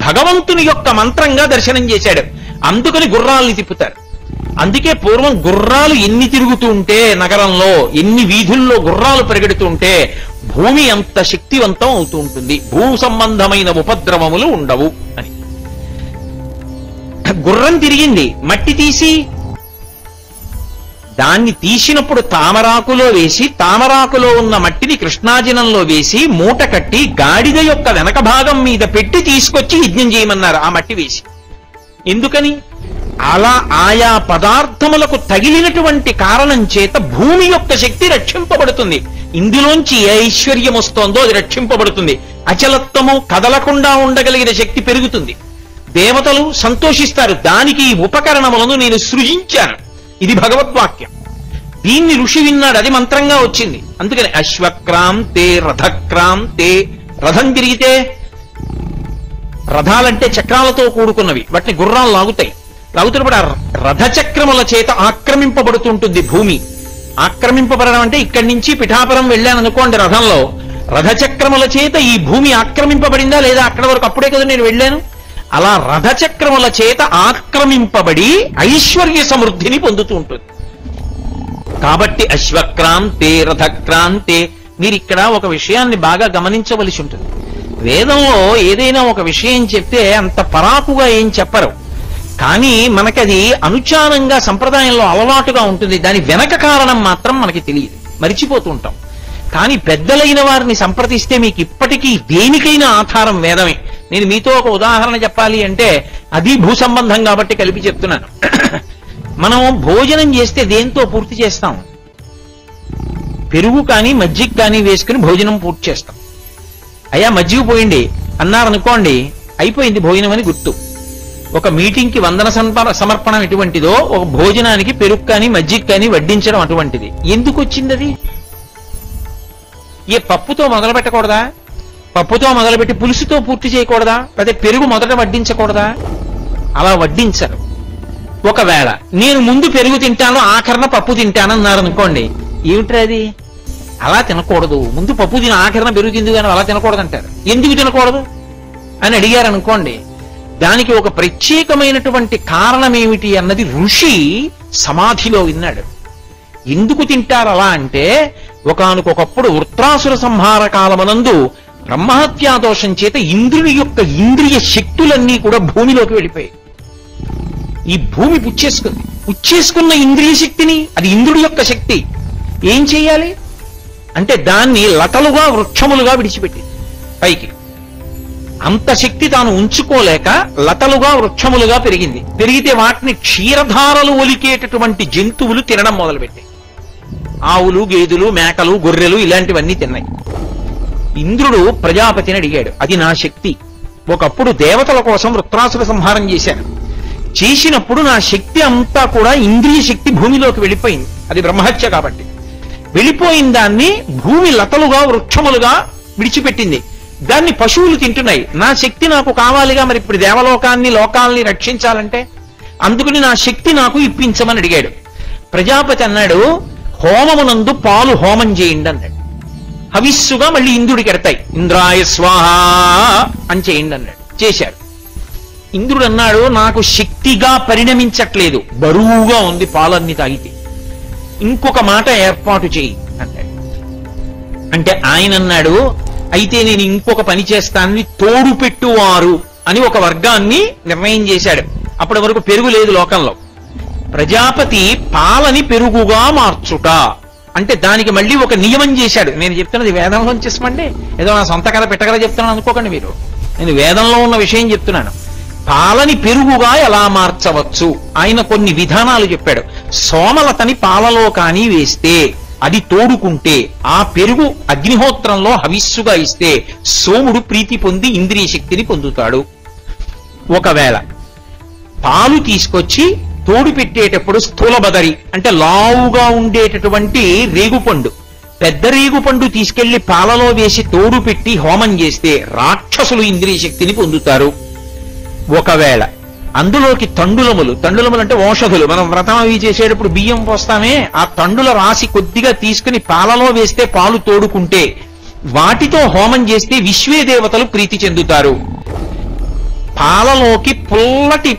భగవంతుని యొక్క మంత్రంగా దర్శనం చేశాడు. అందుకని గుర్రాల్ని తిప్పుతారు. అందుకే పూర్వం గుర్రాలు ఎన్ని తిరుగుతూ ఉంటే నగరంలో, ఎన్ని వీధుల్లో గుర్రాలు పరిగెడుతుంటే భూమి అంత శక్తివంతం అవుతూ ఉంటుంది, భూ సంబంధమైన ఉపద్రవములు ఉండవు అని. గుర్రం తిరిగింది, మట్టి తీసి దాన్ని తీసినప్పుడు తామరాకులో వేసి, తామరాకులో ఉన్న మట్టిని కృష్ణాజినంలో వేసి మూట కట్టి గాడిద యొక్క వెనక భాగం మీద పెట్టి తీసుకొచ్చి యజ్ఞం చేయమన్నారు ఆ మట్టి వేసి. ఎందుకని? అలా ఆయా పదార్థములకు తగిలినటువంటి కారణం చేత భూమి యొక్క శక్తి రక్షింపబడుతుంది. ఇందులోంచి ఏ ఐశ్వర్యం వస్తోందో అది రక్షింపబడుతుంది. అచలత్వము, కదలకుండా ఉండగలిగిన శక్తి పెరుగుతుంది. దేవతలు సంతోషిస్తారు. దానికి ఈ ఉపకరణములను నేను సృజించాను. ఇది భగవద్వాక్యం. దీన్ని ఋషి విన్నాడు, అది మంత్రంగా వచ్చింది. అందుకని అశ్వక్రాంతే రథక్రాంతే. రథం తిరిగితే, రథాలంటే చక్రాలతో కూడుకున్నవి, వాటిని గుర్రాలు లాగుతాయి. లాగుతున్నప్పుడు ఆ రథచక్రముల చేత ఆక్రమింపబడుతుంటుంది భూమి. ఆక్రమింపబడడం అంటే ఇక్కడి నుంచి పిఠాపురం వెళ్ళాను అనుకోండి రథంలో, రథచక్రముల చేత ఈ భూమి ఆక్రమింపబడిందా లేదా? అక్కడ వరకు అప్పుడే కదా నేను వెళ్ళాను. అలా రథచక్రముల చేత ఆక్రమింపబడి ఐశ్వర్య సమృద్ధిని పొందుతూ ఉంటుంది. కాబట్టి అశ్వక్రాంతే రథక్రాంతే. మీరు ఇక్కడ ఒక విషయాన్ని బాగా గమనించవలసి ఉంటుంది. వేదంలో ఏదైనా ఒక విషయం చెప్తే అంత పరాకుగా ఏం చెప్పరు, కానీ మనకది అనుచారంగా సంప్రదాయంలో అలవాటుగా ఉంటుంది. దాని వెనక కారణం మాత్రం మనకి తెలియదు, మరిచిపోతూ ఉంటాం. కానీ పెద్దలైన వారిని సంప్రదిస్తే మీకు ఇప్పటికీ దేనికైనా ఆధారం వేదమే. నేను మీతో ఒక ఉదాహరణ చెప్పాలి అంటే అది భూ సంబంధం కాబట్టి కలిపి చెప్తున్నాను. మనం భోజనం చేస్తే దేంతో పూర్తి చేస్తాం? పెరుగు కానీ మజ్జిగ కానీ వేసుకుని భోజనం పూర్తి చేస్తాం. అయ్యా మజ్జిగ పోయింది అన్నారనుకోండి, అయిపోయింది భోజనం అని గుర్తు. ఒక మీటింగ్కి వందన సమర్పణం ఎటువంటిదో ఒక భోజనానికి పెరుగు కానీ మజ్జిగ కానీ వడ్డించడం అటువంటిది. ఎందుకు వచ్చింది అది? ఏ పప్పుతో మొదలు పెట్టకూడదా? పప్పుతో మొదలుపెట్టి పులుసుతో పూర్తి చేయకూడదా? అదే పెరుగు మొదట వడ్డించకూడదా? అలా వడ్డించరు. ఒకవేళ నేను ముందు పెరుగు తింటాను ఆఖరణ పప్పు తింటానన్నారు అనుకోండి, ఏమిట్రా అది? అలా తినకూడదు, ముందు పప్పు తిని ఆఖరణ పెరుగు తిందు కానీ అలా తినకూడదు అంటారు. ఎందుకు తినకూడదు అని అడిగారు అనుకోండి, దానికి ఒక ప్రత్యేకమైనటువంటి కారణం ఏమిటి అన్నది ఋషి సమాధిలో విన్నాడు. ఎందుకు తింటారు అలా అంటే, ఒకానొకప్పుడు వృత్రాసుర సంహార కాలమనందు బ్రహ్మహత్యా దోషం చేత ఇంద్రుని యొక్క ఇంద్రియ శక్తులన్నీ కూడా భూమిలోకి వెళ్ళిపోయాయి. ఈ భూమి పుచ్చేసుకున్న ఇంద్రియ శక్తిని, అది ఇంద్రుడి యొక్క శక్తి, ఏం చెయ్యాలి అంటే దాన్ని లతలుగా వృక్షములుగా విడిచిపెట్టింది పైకి. అంత శక్తి తాను ఉంచుకోలేక లతలుగా వృక్షములుగా పెరిగితే వాటిని క్షీరధారలు ఒలికేటటువంటి జంతువులు తినడం మొదలుపెట్టాయి. ఆవులు, గేదెలు, మేకలు, గొర్రెలు ఇలాంటివన్నీ తిన్నాయి. ఇంద్రుడు ప్రజాపతిని అడిగాడు, అది నా శక్తి. ఒకప్పుడు దేవతల కోసం వృత్రాసుర సంహారం చేసినప్పుడు నా శక్తి అంతా కూడా ఇంద్రియ శక్తి భూమిలోకి వెళ్ళిపోయింది. అది బ్రహ్మహత్య కాబట్టి. వెళ్ళిపోయిన దాన్ని భూమి లతలుగా వృక్షములుగా విడిచిపెట్టింది. దాన్ని పశువులు తింటున్నాయి. నా శక్తి నాకు కావాలిగా, మరి ఇప్పుడు దేవలోకాన్ని లోకాల్ని రక్షించాలంటే అందుకని నా శక్తి నాకు ఇప్పించమని అడిగాడు. ప్రజాపతి అన్నాడు, హోమమునందు పాలు హోమం చేయండి అన్నాడు. హవిస్సుగా మళ్ళీ ఇంద్రుడికి ఎడతాయి. ఇంద్రాయ స్వాహ అని చేయండి అన్నాడు. చేశాడు. ఇంద్రుడు అన్నాడు, నాకు శక్తిగా పరిణమించట్లేదు, బరువుగా ఉంది పాలన్నీ తాగితే, ఇంకొక మాట ఏర్పాటు చేయి అన్నాడు. అంటే ఆయన అన్నాడు, అయితే నేను ఇంకొక పని చేస్తానని తోడు పెట్టువారు అని ఒక వర్గాన్ని నిర్ణయం చేశాడు. అప్పటి వరకు పెరుగు లేదు లోకంలో. ప్రజాపతి పాలని పెరుగుగా మార్చుట అంటే దానికి మళ్ళీ ఒక నియమం చేశాడు. నేను చెప్తున్నది వేదంలో చేసమండి, ఏదో నా సొంత కథ పెట్టగల చెప్తున్నాను అనుకోకండి మీరు. నేను వేదంలో ఉన్న విషయం చెప్తున్నాను. పాలని పెరుగుగా ఎలా మార్చవచ్చు ఆయన కొన్ని విధానాలు చెప్పాడు. సోమలతని పాలలో కానీ వేస్తే, అది తోడుకుంటే, ఆ పెరుగు అగ్నిహోత్రంలో హవిస్సుగా ఇస్తే సోముడు ప్రీతి పొంది ఇంద్రియ శక్తిని పొందుతాడు. ఒకవేళ పాలు తీసుకొచ్చి తోడు పెట్టేటప్పుడు స్థూల బదరి అంటే లావుగా ఉండేటటువంటి రేగుపండు, పెద్ద రేగుపండు తీసుకెళ్లి పాలలో వేసి తోడు పెట్టి హోమం చేస్తే రాక్షసులు ఇంద్రియ శక్తిని పొందుతారు. ఒకవేళ అందులోకి తండులములు అంటే ఔషధులు, మనం వ్రతం అవి చేసేటప్పుడు బియ్యం పోస్తామే, ఆ తండుల రాసి కొద్దిగా తీసుకుని పాలలో వేస్తే పాలు తోడుకుంటే, వాటితో హోమం చేస్తే విశ్వే దేవతలు ప్రీతి చెందుతారు. పాలలోకి పుల్లటి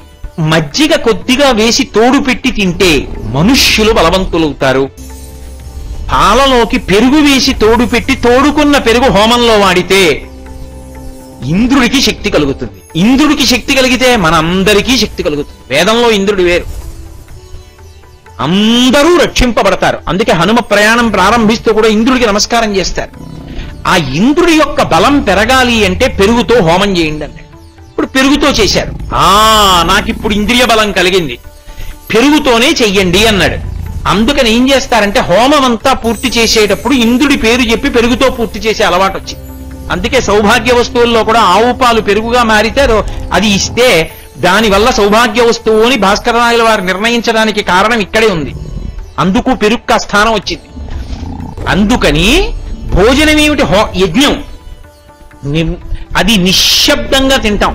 మజ్జిగ కొద్దిగా వేసి తోడు పెట్టి తింటే మనుష్యులు బలవంతులవుతారు. పాలలోకి పెరుగు వేసి తోడు పెట్టి తోడుకున్న పెరుగు హోమంలో వాడితే ఇంద్రుడికి శక్తి కలుగుతుంది. ఇంద్రుడికి శక్తి కలిగితే మనందరికీ శక్తి కలుగుతుంది. వేదంలో ఇంద్రుడు వేరు, అందరూ రక్షింపబడతారు. అందుకే హనుమ ప్రయాణం ప్రారంభిస్తూ కూడా ఇంద్రుడికి నమస్కారం చేస్తారు. ఆ ఇంద్రుడి యొక్క బలం పెరగాలి అంటే పెరుగుతో హోమం చేయండి అన్నాడు. ఇప్పుడు పెరుగుతో చేశారు. నాకిప్పుడు ఇంద్రియ బలం కలిగింది, పెరుగుతోనే చెయ్యండి అన్నాడు. అందుకని ఏం చేస్తారంటే హోమం అంతా పూర్తి చేసేటప్పుడు ఇంద్రుడి పేరు చెప్పి పెరుగుతో పూర్తి చేసే అలవాటు వచ్చింది. అందుకే సౌభాగ్య వస్తువుల్లో కూడా ఆవు పాలు పెరుగుగా మారితే అది ఇస్తే దానివల్ల సౌభాగ్య వస్తువు అని భాస్కరరాయల వారు నిర్ణయించడానికి కారణం ఇక్కడే ఉంది. అందుకు పెరుగు స్థానం వచ్చింది. అందుకని భోజనం ఏమిటి? యజ్ఞం. అది నిశ్శబ్దంగా తింటాం.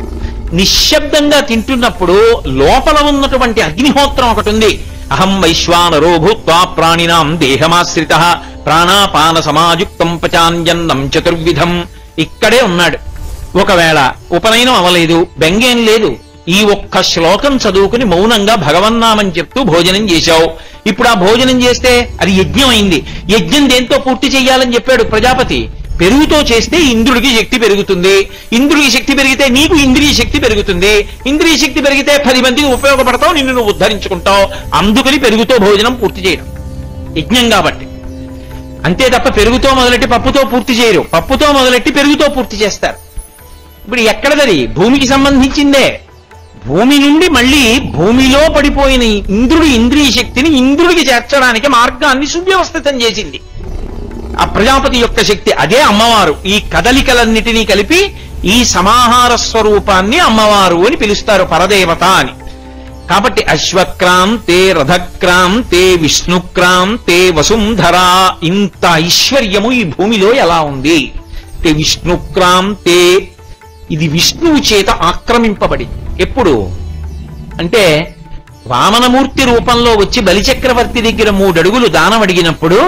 నిశ్శబ్దంగా తింటున్నప్పుడు లోపల ఉన్నటువంటి అగ్నిహోత్రం ఒకటి ఉంది. అహం వైశ్వానరో భూత్వా ప్రాణినాం దేహమాశ్రితః ప్రాణాపాన సమాయుక్తం పచాన్యన్నం చతుర్విధం. ఇక్కడే ఉన్నాడు. ఒకవేళ ఉపనయనం అవలేదు, బెంగేం లేదు, ఈ ఒక్క శ్లోకం చదువుకుని మౌనంగా భగవన్నామం చెప్తూ భోజనం చేశావు. ఇప్పుడు ఆ భోజనం చేస్తే అది యజ్ఞం అయింది. యజ్ఞం దేంతో పూర్తి చెయ్యాలని చెప్పాడు ప్రజాపతి? పెరుగుతో చేస్తే ఇంద్రుడికి శక్తి పెరుగుతుంది. ఇంద్రుడికి శక్తి పెరిగితే నీకు ఇంద్రియ శక్తి పెరుగుతుంది. ఇంద్రియ శక్తి పెరిగితే 10 మందికి ఉపయోగపడతావు, నిన్ను నువ్వు ఉద్ధరించుకుంటావు. అందుకని పెరుగుతో భోజనం పూర్తి చేయడం యజ్ఞం కాబట్టి. అంతే తప్ప పెరుగుతో మొదలెట్టి పప్పుతో పూర్తి చేయరు. పప్పుతో మొదలెట్టి పెరుగుతో పూర్తి చేస్తారు. ఇప్పుడు ఎక్కడదది? భూమికి సంబంధించిందే. భూమి నుండి మళ్ళీ భూమిలో పడిపోయిన ఇంద్రుడి ఇంద్రియ శక్తిని ఇంద్రుడికి చేర్చడానికి మార్గాన్ని సువ్యవస్థితం చేసింది ఆ ప్రజాపతి యొక్క శక్తి. అదే అమ్మవారు. ఈ కదలికలన్నిటినీ కలిపి ఈ సమాహార స్వరూపాన్ని అమ్మవారు అని పిలుస్తారు, పరదేవత అని. కాబట్టి అశ్వక్రాంతే రథక్రాంతే విష్ణుక్రాంతే వసుంధరా. ఇంత ఐశ్వర్యము ఈ భూమిలో ఎలా ఉంది? విష్ణుక్రాంతే, ఇది విష్ణువు చేత ఆక్రమింపబడింది. ఎప్పుడు అంటే వామనమూర్తి రూపంలో వచ్చి బలిచక్రవర్తి దగ్గర 3 అడుగులు దానం అడిగినప్పుడు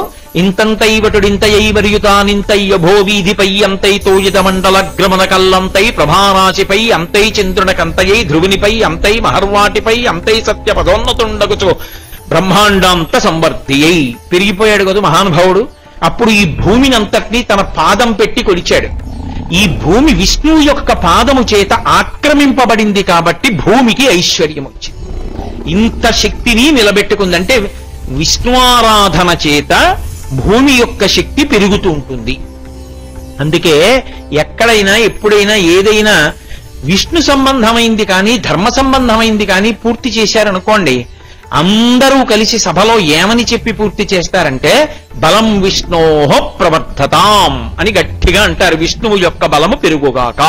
ఇంతంతైవటుడింతయైవర్యుతానింతయ్యభో వీధిపై అంతైతోయిత మండలగ్రమణ కల్లంతై ప్రభారాశిపై అంతై చంద్రునకంతయై ధ్రువునిపై అంతై మహర్వాటిపై అంతై సత్యపదోన్నతుండగుచు బ్రహ్మాండాంత సంవర్తి అయి పెరిగిపోయాడు కదా మహానుభావుడు. అప్పుడు ఈ భూమిని అంతటినీ తన పాదం పెట్టి కొలిచాడు. ఈ భూమి విష్ణువు యొక్క పాదము చేత ఆక్రమింపబడింది కాబట్టి భూమికి ఐశ్వర్యం వచ్చింది. ఇంత శక్తిని నిలబెట్టుకుందంటే విష్ణువారాధన చేత భూమి యొక్క శక్తి పెరుగుతూ ఉంటుంది. అందుకే ఎక్కడైనా ఎప్పుడైనా ఏదైనా విష్ణు సంబంధమైంది కానీ ధర్మ సంబంధమైంది కానీ పూర్తి చేశారనుకోండి, అందరూ కలిసి సభలో ఏమని చెప్పి పూర్తి చేస్తారంటే బలం విష్ణోహ ప్రవర్ధతాం అని గట్టిగా అంటారు. విష్ణువు యొక్క బలము పెరుగుగాక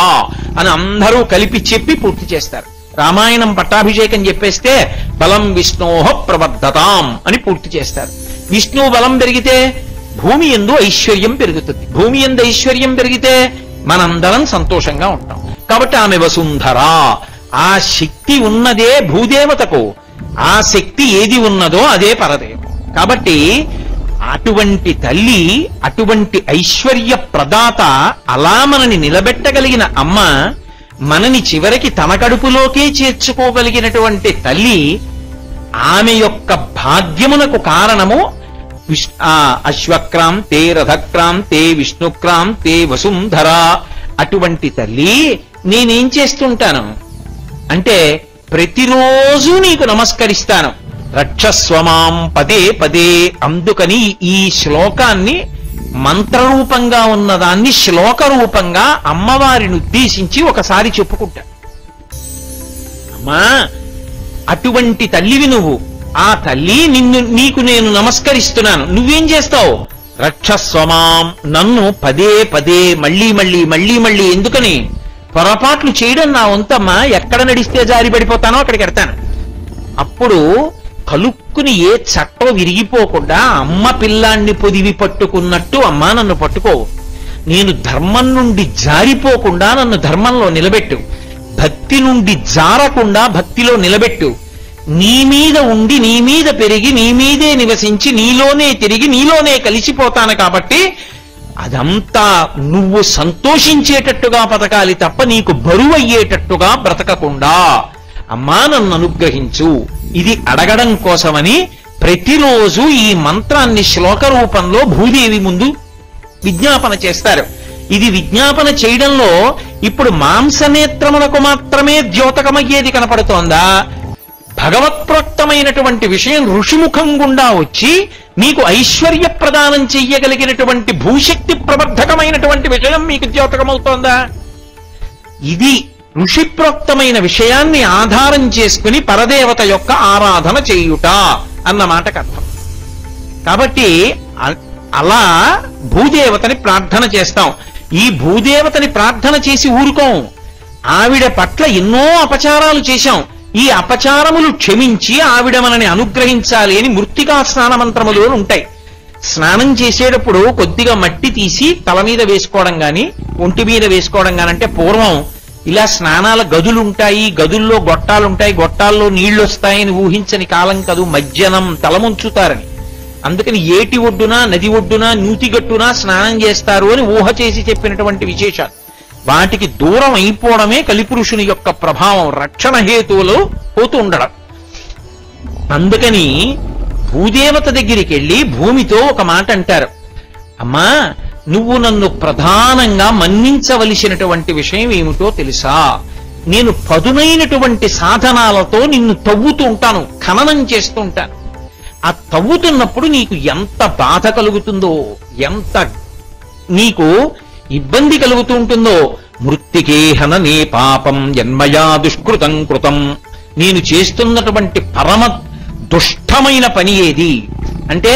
అని అందరూ కలిపి చెప్పి పూర్తి చేస్తారు. రామాయణం పట్టాభిషేకం చెప్పేస్తే బలం విష్ణోహ ప్రవర్ధతాం అని పూర్తి చేస్తారు. విష్ణువు బలం పెరిగితే భూమి యందు ఐశ్వర్యం పెరుగుతుంది. భూమి యందు ఐశ్వర్యం పెరిగితే మనందరం సంతోషంగా ఉంటాం. కాబట్టి ఆమె వసుంధర. ఆ శక్తి ఉన్నదే భూదేవతకు. ఆ శక్తి ఏది ఉన్నదో అదే పరదేవం. కాబట్టి అటువంటి తల్లి, అటువంటి ఐశ్వర్య ప్రదాత, అలా మనని నిలబెట్టగలిగిన అమ్మ, మనని చివరికి తన కడుపులోకే చేర్చుకోగలిగినటువంటి తల్లి, ఆమె యొక్క భాగ్యమునకు కారణము అశ్వక్రాంతే రథక్రాంతే విష్ణుక్రాంతే వసుంధర. అటువంటి తల్లి నేనేం చేస్తుంటాను అంటే ప్రతిరోజు నీకు నమస్కరిస్తాను. రక్షస్వమాం పదే పదే. అందుకని ఈ శ్లోకాన్ని మంత్రరూపంగా ఉన్నదాన్ని శ్లోక రూపంగా అమ్మవారిని ఉద్దేశించి ఒకసారి చెప్పుకుంటా. అమ్మా, అటువంటి తల్లివి నువ్వు. ఆ తల్లి నీకు నేను నమస్కరిస్తున్నాను. నువ్వేం చేస్తావు? రక్షస్వమాం, నన్ను పదే పదే మళ్ళీ మళ్ళీ మళ్ళీ మళ్ళీ. ఎందుకని? పొరపాట్లు చేయడం నా వంతమ్మా. ఎక్కడ నడిస్తే జారి పడిపోతానో అక్కడికి ఎడతాను. అప్పుడు కలుక్కుని ఏ చట్టం విరిగిపోకుండా అమ్మ పిల్లాన్ని పొదివి పట్టుకున్నట్టు అమ్మా నన్ను పట్టుకో. నేను ధర్మం నుండి జారిపోకుండా నన్ను ధర్మంలో నిలబెట్టు. భక్తి నుండి జారకుండా భక్తిలో నిలబెట్టు. నీ మీద ఉండి, నీ మీద పెరిగి, నీ మీదే నివసించి, నీలోనే తిరిగి, నీలోనే కలిసిపోతాను. కాబట్టి అదంతా నువ్వు సంతోషించేటట్టుగా బతకాలి తప్ప నీకు బరువు అయ్యేటట్టుగా బ్రతకకుండా అమ్మా నన్ను అనుగ్రహించు. ఇది అడగడం కోసమని ప్రతిరోజు ఈ మంత్రాన్ని శ్లోక రూపంలో భూదేవి ముందు విజ్ఞాపన చేస్తారు. ఇది విజ్ఞాపన చేయడంలో ఇప్పుడు మాంసనేత్రమునకు మాత్రమే ద్యోతకమయ్యేది కనపడుతోందా? భగవత్ప్రోక్తమైనటువంటి విషయం ఋషిముఖం గుండా వచ్చి మీకు ఐశ్వర్య ప్రదానం చెయ్యగలిగినటువంటి భూశక్తి ప్రవర్ధకమైనటువంటి విషయం మీకు ద్యోతకమవుతోందా? ఇది ఋషిప్రోక్తమైన విషయాన్ని ఆధారం చేసుకుని పరదేవత యొక్క ఆరాధన చేయుట అన్న మాటకు అర్థం. కాబట్టి అలా భూదేవతని ప్రార్థన చేస్తాం. ఈ భూదేవతని ప్రార్థన చేసి ఊరుకోం. ఆవిడ పట్ల ఎన్నో అపచారాలు చేశాం. ఈ అపచారములు క్షమించి ఆవిడ మనని అనుగ్రహించాలి అని మృత్తికా స్నాన మంత్రములు ఉంటాయి. స్నానం చేసేటప్పుడు కొద్దిగా మట్టి తీసి తల మీద వేసుకోవడం గాని ఒంటి మీద వేసుకోవడం గాని. అంటే పూర్వం ఇలా స్నానాల గదులుంటాయి, గదుల్లో గొట్టాలుంటాయి, గొట్టాల్లో నీళ్లు వస్తాయని ఊహించని కాలం కాదు, మజ్జనం తలముంచుతారని. అందుకని ఏటి ఒడ్డున, నది ఒడ్డున, నూతిగట్టున స్నానం చేస్తారు అని ఊహ చేసి చెప్పినటువంటి విశేషాలు. వాటికి దూరం అయిపోవడమే కలిపురుషుని యొక్క ప్రభావం, రక్షణ హేతువులు పోతూ ఉండడం. అందుకని భూదేవత దగ్గరికి వెళ్ళి భూమితో ఒక మాట అంటారు, అమ్మా నువ్వు నన్ను ప్రధానంగా మన్నించవలసినటువంటి విషయం ఏమిటో తెలుసా? నేను పదునైనటువంటి సాధనాలతో నిన్ను తవ్వుతూ ఉంటాను, ఖననం చేస్తూ ఉంటాను. ఆ తవ్వుతున్నప్పుడు నీకు ఎంత బాధ కలుగుతుందో, ఎంత నీకు ఇబ్బంది కలుగుతూ ఉంటుందో. మృత్తికే హననే పాపం జన్మయా దుష్కృతం కృతం. నేను చేస్తున్నటువంటి పరమ దుష్టమైన పని ఏది అంటే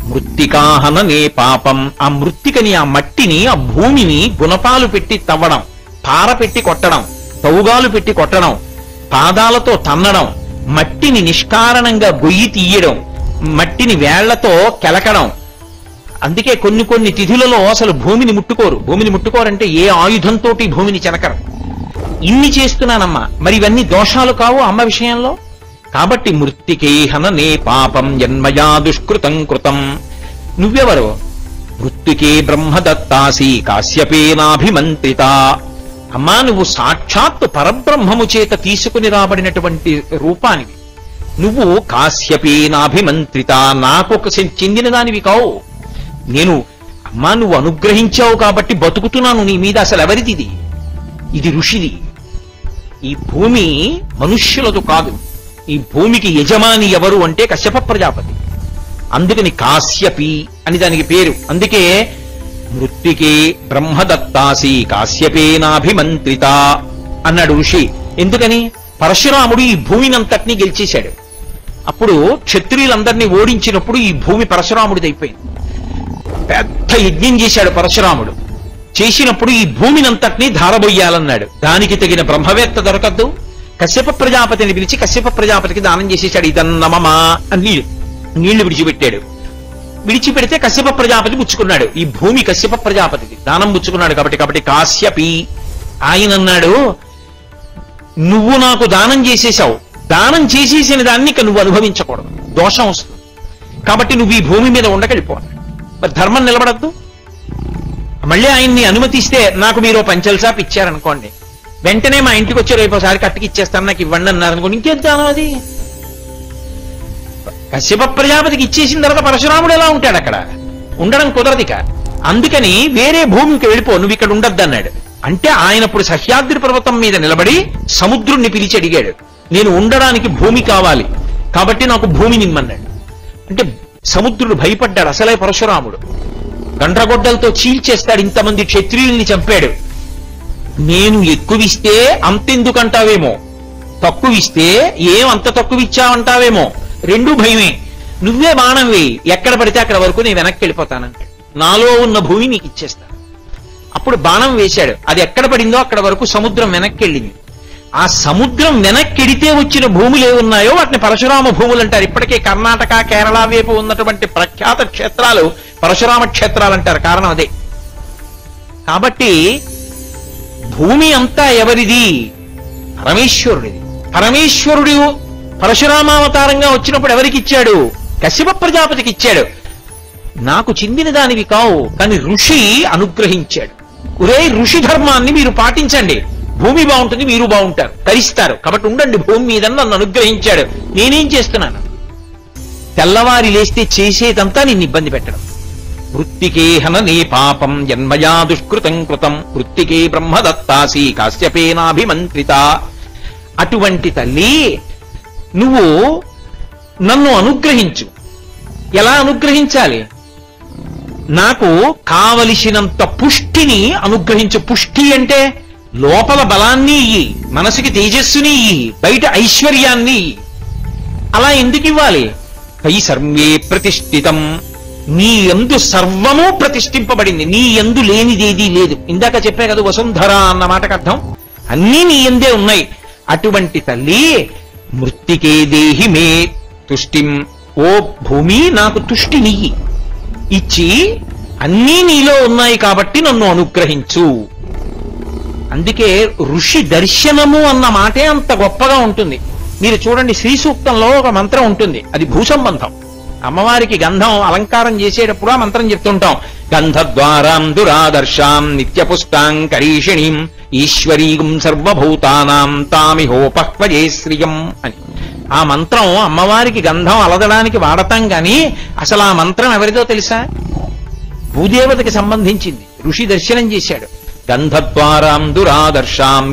మృత్తికాహననే పాపం. ఆ మృత్తికని, ఆ మట్టిని, ఆ భూమిని గుణపాలు పెట్టి తవ్వడం, పార పెట్టి కొట్టడం, తౌగాలు పెట్టి కొట్టడం, పాదాలతో తన్నడం, మట్టిని నిష్కారణంగా గొయ్యి తీయడం, మట్టిని వేళ్లతో కెలకడం. అందుకే కొన్ని కొన్ని తిథులలో అసలు భూమిని ముట్టుకోరు. భూమిని ముట్టుకోరంటే ఏ ఆయుధంతో భూమిని చెనకరు. ఇన్ని చేస్తున్నానమ్మా, మరి ఇవన్నీ దోషాలు కావు అమ్మ విషయంలో? కాబట్టి మృత్తికే హననే పాపం జన్మయా దుష్కృతం కృతం. నువ్వెవరు? మృత్తికే బ్రహ్మదత్తాసి కాశ్యపేనాభిమంత్రిత. అమ్మా నువ్వు సాక్షాత్తు పరబ్రహ్మము చేత తీసుకుని రాబడినటువంటి రూపానివి. నువ్వు కాశ్యపేనాభిమంత్రిత, నాకు చెందిన దానివి కావు. నేను అమ్మా నువ్వు అనుగ్రహించావు కాబట్టి బతుకుతున్నాను నీ మీద. అసలు ఎవరిది ఇది? ఇది ఋషిది. ఈ భూమి మనుష్యులదు కాదు. ఈ భూమికి యజమాని ఎవరు అంటే కశ్యప ప్రజాపతి. అందుకని కాశ్యపి అని దానికి పేరు. అందుకే మృత్తికే బ్రహ్మదత్తాసి కాశ్యపేనాభిమంత్రిత అన్నాడు ఋషి. ఎందుకని? పరశురాముడు ఈ భూమినంతటినీ గెలిచేశాడు. అప్పుడు క్షత్రియులందరినీ ఓడించినప్పుడు ఈ భూమి పరశురాముడిది అయిపోయింది. పెద్ద యజ్ఞం చేశాడు పరశురాముడు. చేసినప్పుడు ఈ భూమినంతటినీ ధారబోయ్యాలన్నాడు. దానికి తగిన బ్రహ్మవేత్త దొరకద్దు. కశ్యప ప్రజాపతిని పిలిచి కశ్యప ప్రజాపతికి దానం చేసేశాడు. ఇదన్నమమా అని నీళ్లు విడిచిపెట్టాడు. విడిచిపెడితే కశ్యప ప్రజాపతి పుచ్చుకున్నాడు. ఈ భూమి కశ్యప ప్రజాపతికి దానం పుచ్చుకున్నాడు కాబట్టి కాశ్యపి. ఆయన అన్నాడు, నువ్వు నాకు దానం చేసేశావు, దానం చేసేసిన దాన్ని ఇక నువ్వు అనుభవించకూడదు, దోషం వస్తుంది. కాబట్టి నువ్వు ఈ భూమి మీద ఉండకెళ్ళిపో. మరి ధర్మం నిలబడద్దు. మళ్ళీ ఆయన్ని అనుమతిస్తే నాకు మీరు పంచల్సాప్ ఇచ్చారనుకోండి, వెంటనే మా ఇంటికి వచ్చి రేపు ఒకసారి కట్టుకి ఇచ్చేస్తాను, నాకు ఇవ్వండి అన్నారనుకోండి, ఇంకేం దానం అది? కశ్యప ప్రజాపతికి ఇచ్చేసిన తర్వాత పరశురాముడు ఎలా ఉంటాడు? అక్కడ ఉండడం కుదరదిక. అందుకని వేరే భూమికి వెళ్ళిపో, నువ్వు ఇక్కడ ఉండద్దు అన్నాడు. అంటే ఆయన ఇప్పుడు సహ్యాద్రి పర్వతం మీద నిలబడి సముద్రుణ్ణి పిలిచి అడిగాడు, నేను ఉండడానికి భూమి కావాలి కాబట్టి నాకు భూమిని ఇమ్మన్నాడు. అంటే సముద్రుడు భయపడ్డాడు. అసలే పరశురాముడు గండ్రగొడ్డలతో చీల్చేస్తాడు, ఇంతమంది క్షత్రియుల్ని చంపాడు. నేను ఎక్కువిస్తే అంతెందుకంటావేమో, తక్కువిస్తే ఏం అంత తక్కువ ఇచ్చావంటావేమో, రెండూ భయమే. నువ్వే బాణం వేయి, ఎక్కడ పడితే అక్కడ వరకు నేను వెనక్కి వెళ్ళిపోతానంటే నాలో ఉన్న భూమి నీకు ఇచ్చేస్తాను. అప్పుడు బాణం వేశాడు. అది ఎక్కడ పడిందో అక్కడ వరకు సముద్రం వెనక్కి వెళ్ళింది. ఆ సముద్రం వెనక్కిడితే వచ్చిన భూములు ఏమున్నాయో వాటిని పరశురామ భూములు అంటారు. ఇప్పటికే కర్ణాటక, కేరళ వైపు ఉన్నటువంటి ప్రఖ్యాత క్షేత్రాలు పరశురామ క్షేత్రాలు అంటారు. కారణం అదే. కాబట్టి భూమి అంతా ఎవరిది? పరమేశ్వరుడిది. పరమేశ్వరుడు పరశురామావతారంగా వచ్చినప్పుడు ఎవరికి ఇచ్చాడు? కశ్యప ప్రజాపతికి ఇచ్చాడు. నాకు చెందిన దానివి కావు, కానీ ఋషి అనుగ్రహించాడు. ఒరే ఋషి ధర్మాన్ని మీరు పాటించండి, భూమి బాగుంటుంది, మీరు బాగుంటారు, తరిస్తారు, కాబట్టి ఉండండి భూమి మీద నన్ను అనుగ్రహించాడు. నేనేం చేస్తున్నాను? తెల్లవారి లేస్తే చేసేదంతా నిన్ను ఇబ్బంది పెట్టడం. వృత్తికే హననే పాపం జన్మయా దుష్కృతం కృతం వృత్తికే బ్రహ్మదత్తాసి కాశ్యపేనాభిమంత్రిత. అటువంటి తల్లి నువ్వు నన్ను అనుగ్రహించు. ఎలా అనుగ్రహించాలి? నాకు కావలసినంత పుష్టిని అనుగ్రహించు. పుష్టి అంటే లోపల బలాన్ని ఇయ్యి, మనసుకి తేజస్సుని ఇయ్యి, బయట ఐశ్వర్యాన్ని ఇయ్యి. అలా ఎందుకు ఇవ్వాలి? పై సర్వే ప్రతిష్ఠితం, నీ యందు సర్వము ప్రతిష్ఠింపబడింది, నీ యందు లేనిదేదీ లేదు. ఇందాక చెప్పే కదా వసుంధర అన్న మాటకు అర్థం, అన్నీ నీ యందే ఉన్నాయి. అటువంటి తల్లి మృత్తికే దేహి మే తుష్టిం, ఓ భూమి నాకు తుష్టినియ్యి, ఇచ్చి అన్నీ నీలో ఉన్నాయి కాబట్టి నన్ను అనుగ్రహించు అందుకే ఋషి దర్శనము అన్న మాటే అంత గొప్పగా ఉంటుంది. మీరు చూడండి, శ్రీ సూక్తంలో ఒక మంత్రం ఉంటుంది, అది భూసంబంధం. అమ్మవారికి గంధం అలంకారం చేసేటప్పుడు ఆ మంత్రం చెప్తుంటాం, గంధద్వారాం దురాదర్శాం నిత్యపుష్టాం కరీషిణీం ఈశ్వరీం సర్వభూతానాం తామిహోపహ్వజే శ్రియం అని. ఆ మంత్రం అమ్మవారికి గంధం అలదడానికి వాడతాం గాని అసలు ఆ మంత్రం ఎవరిదో తెలుసా? భూదేవతకి సంబంధించింది. ఋషి దర్శనం చేశాడు. గంధద్వారాం దురాదర్శాం.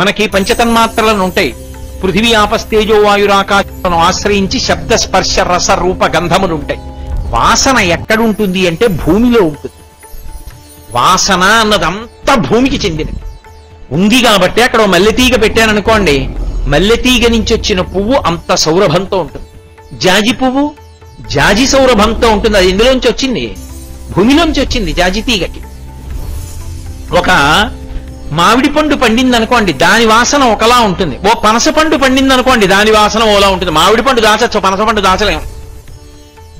మనకి పంచతన్మాత్రలను ఉంటాయి, పృథివీ ఆపస్తేజో వాయురాకాశను ఆశ్రయించి శబ్ద స్పర్శ రస రూప గంధములు ఉంటాయి. వాసన ఎక్కడుంటుంది అంటే భూమిలో ఉంటుంది. వాసన అన్నదంతా భూమికి చెందినది ఉంది కాబట్టి అక్కడ మల్లెతీగ పెట్టాననుకోండి, మల్లెతీగ నుంచి వచ్చిన పువ్వు అంత సౌరభంతో ఉంటుంది. జాజి పువ్వు జాజి సౌరభంతో ఉంటుంది. అది ఎందులోంచి వచ్చింది? భూమిలోంచి వచ్చింది. జాజి తీగకి ఒక మామిడి పండు పండింది అనుకోండి, దాని వాసన ఒకలా ఉంటుంది. ఓ పనస పండు పండింది అనుకోండి, దాని వాసన ఓలా ఉంటుంది. మామిడి పండు దాచచ్చు, పనస పండు దాచలేము.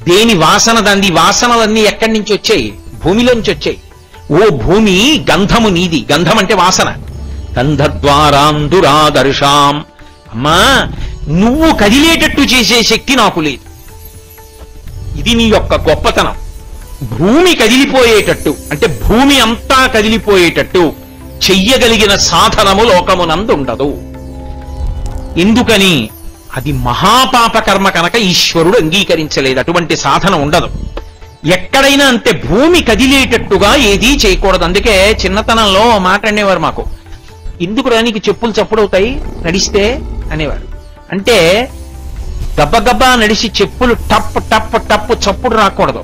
దేని వాసన దాని. వాసనలన్నీ ఎక్కడి నుంచి వచ్చాయి? భూమిలోంచి వచ్చాయి. ఓ భూమి, గంధము నీది. గంధం అంటే వాసన. గంధద్వారాం దురాదర్శాం. అమ్మా, నువ్వు కదిలేటట్టు చేసే శక్తి నాకు లేదు. ఇది నీ యొక్క గొప్పతనం. భూమి కదిలిపోయేటట్టు అంటే భూమి అంతా కదిలిపోయేటట్టు చెయ్యగలిగిన సాధనము లోకమునందుండదు. ఎందుకని? అది మహాపాప కర్మ కనుక ఈశ్వరుడు అంగీకరించలేదు. అటువంటి సాధన ఉండదు ఎక్కడైనా. అంటే భూమి కదిలేటట్టుగా ఏదీ చేయకూడదు. అందుకే చిన్నతనంలో మాట అనేవారు మాకు, ఎందుకు రానికి చెప్పులు చప్పుడవుతాయి నడిస్తే అనేవారు. అంటే గబ్బగబ్బా నడిచి చెప్పులు టప్ టప్ టప్ చప్పుడు రాకూడదు.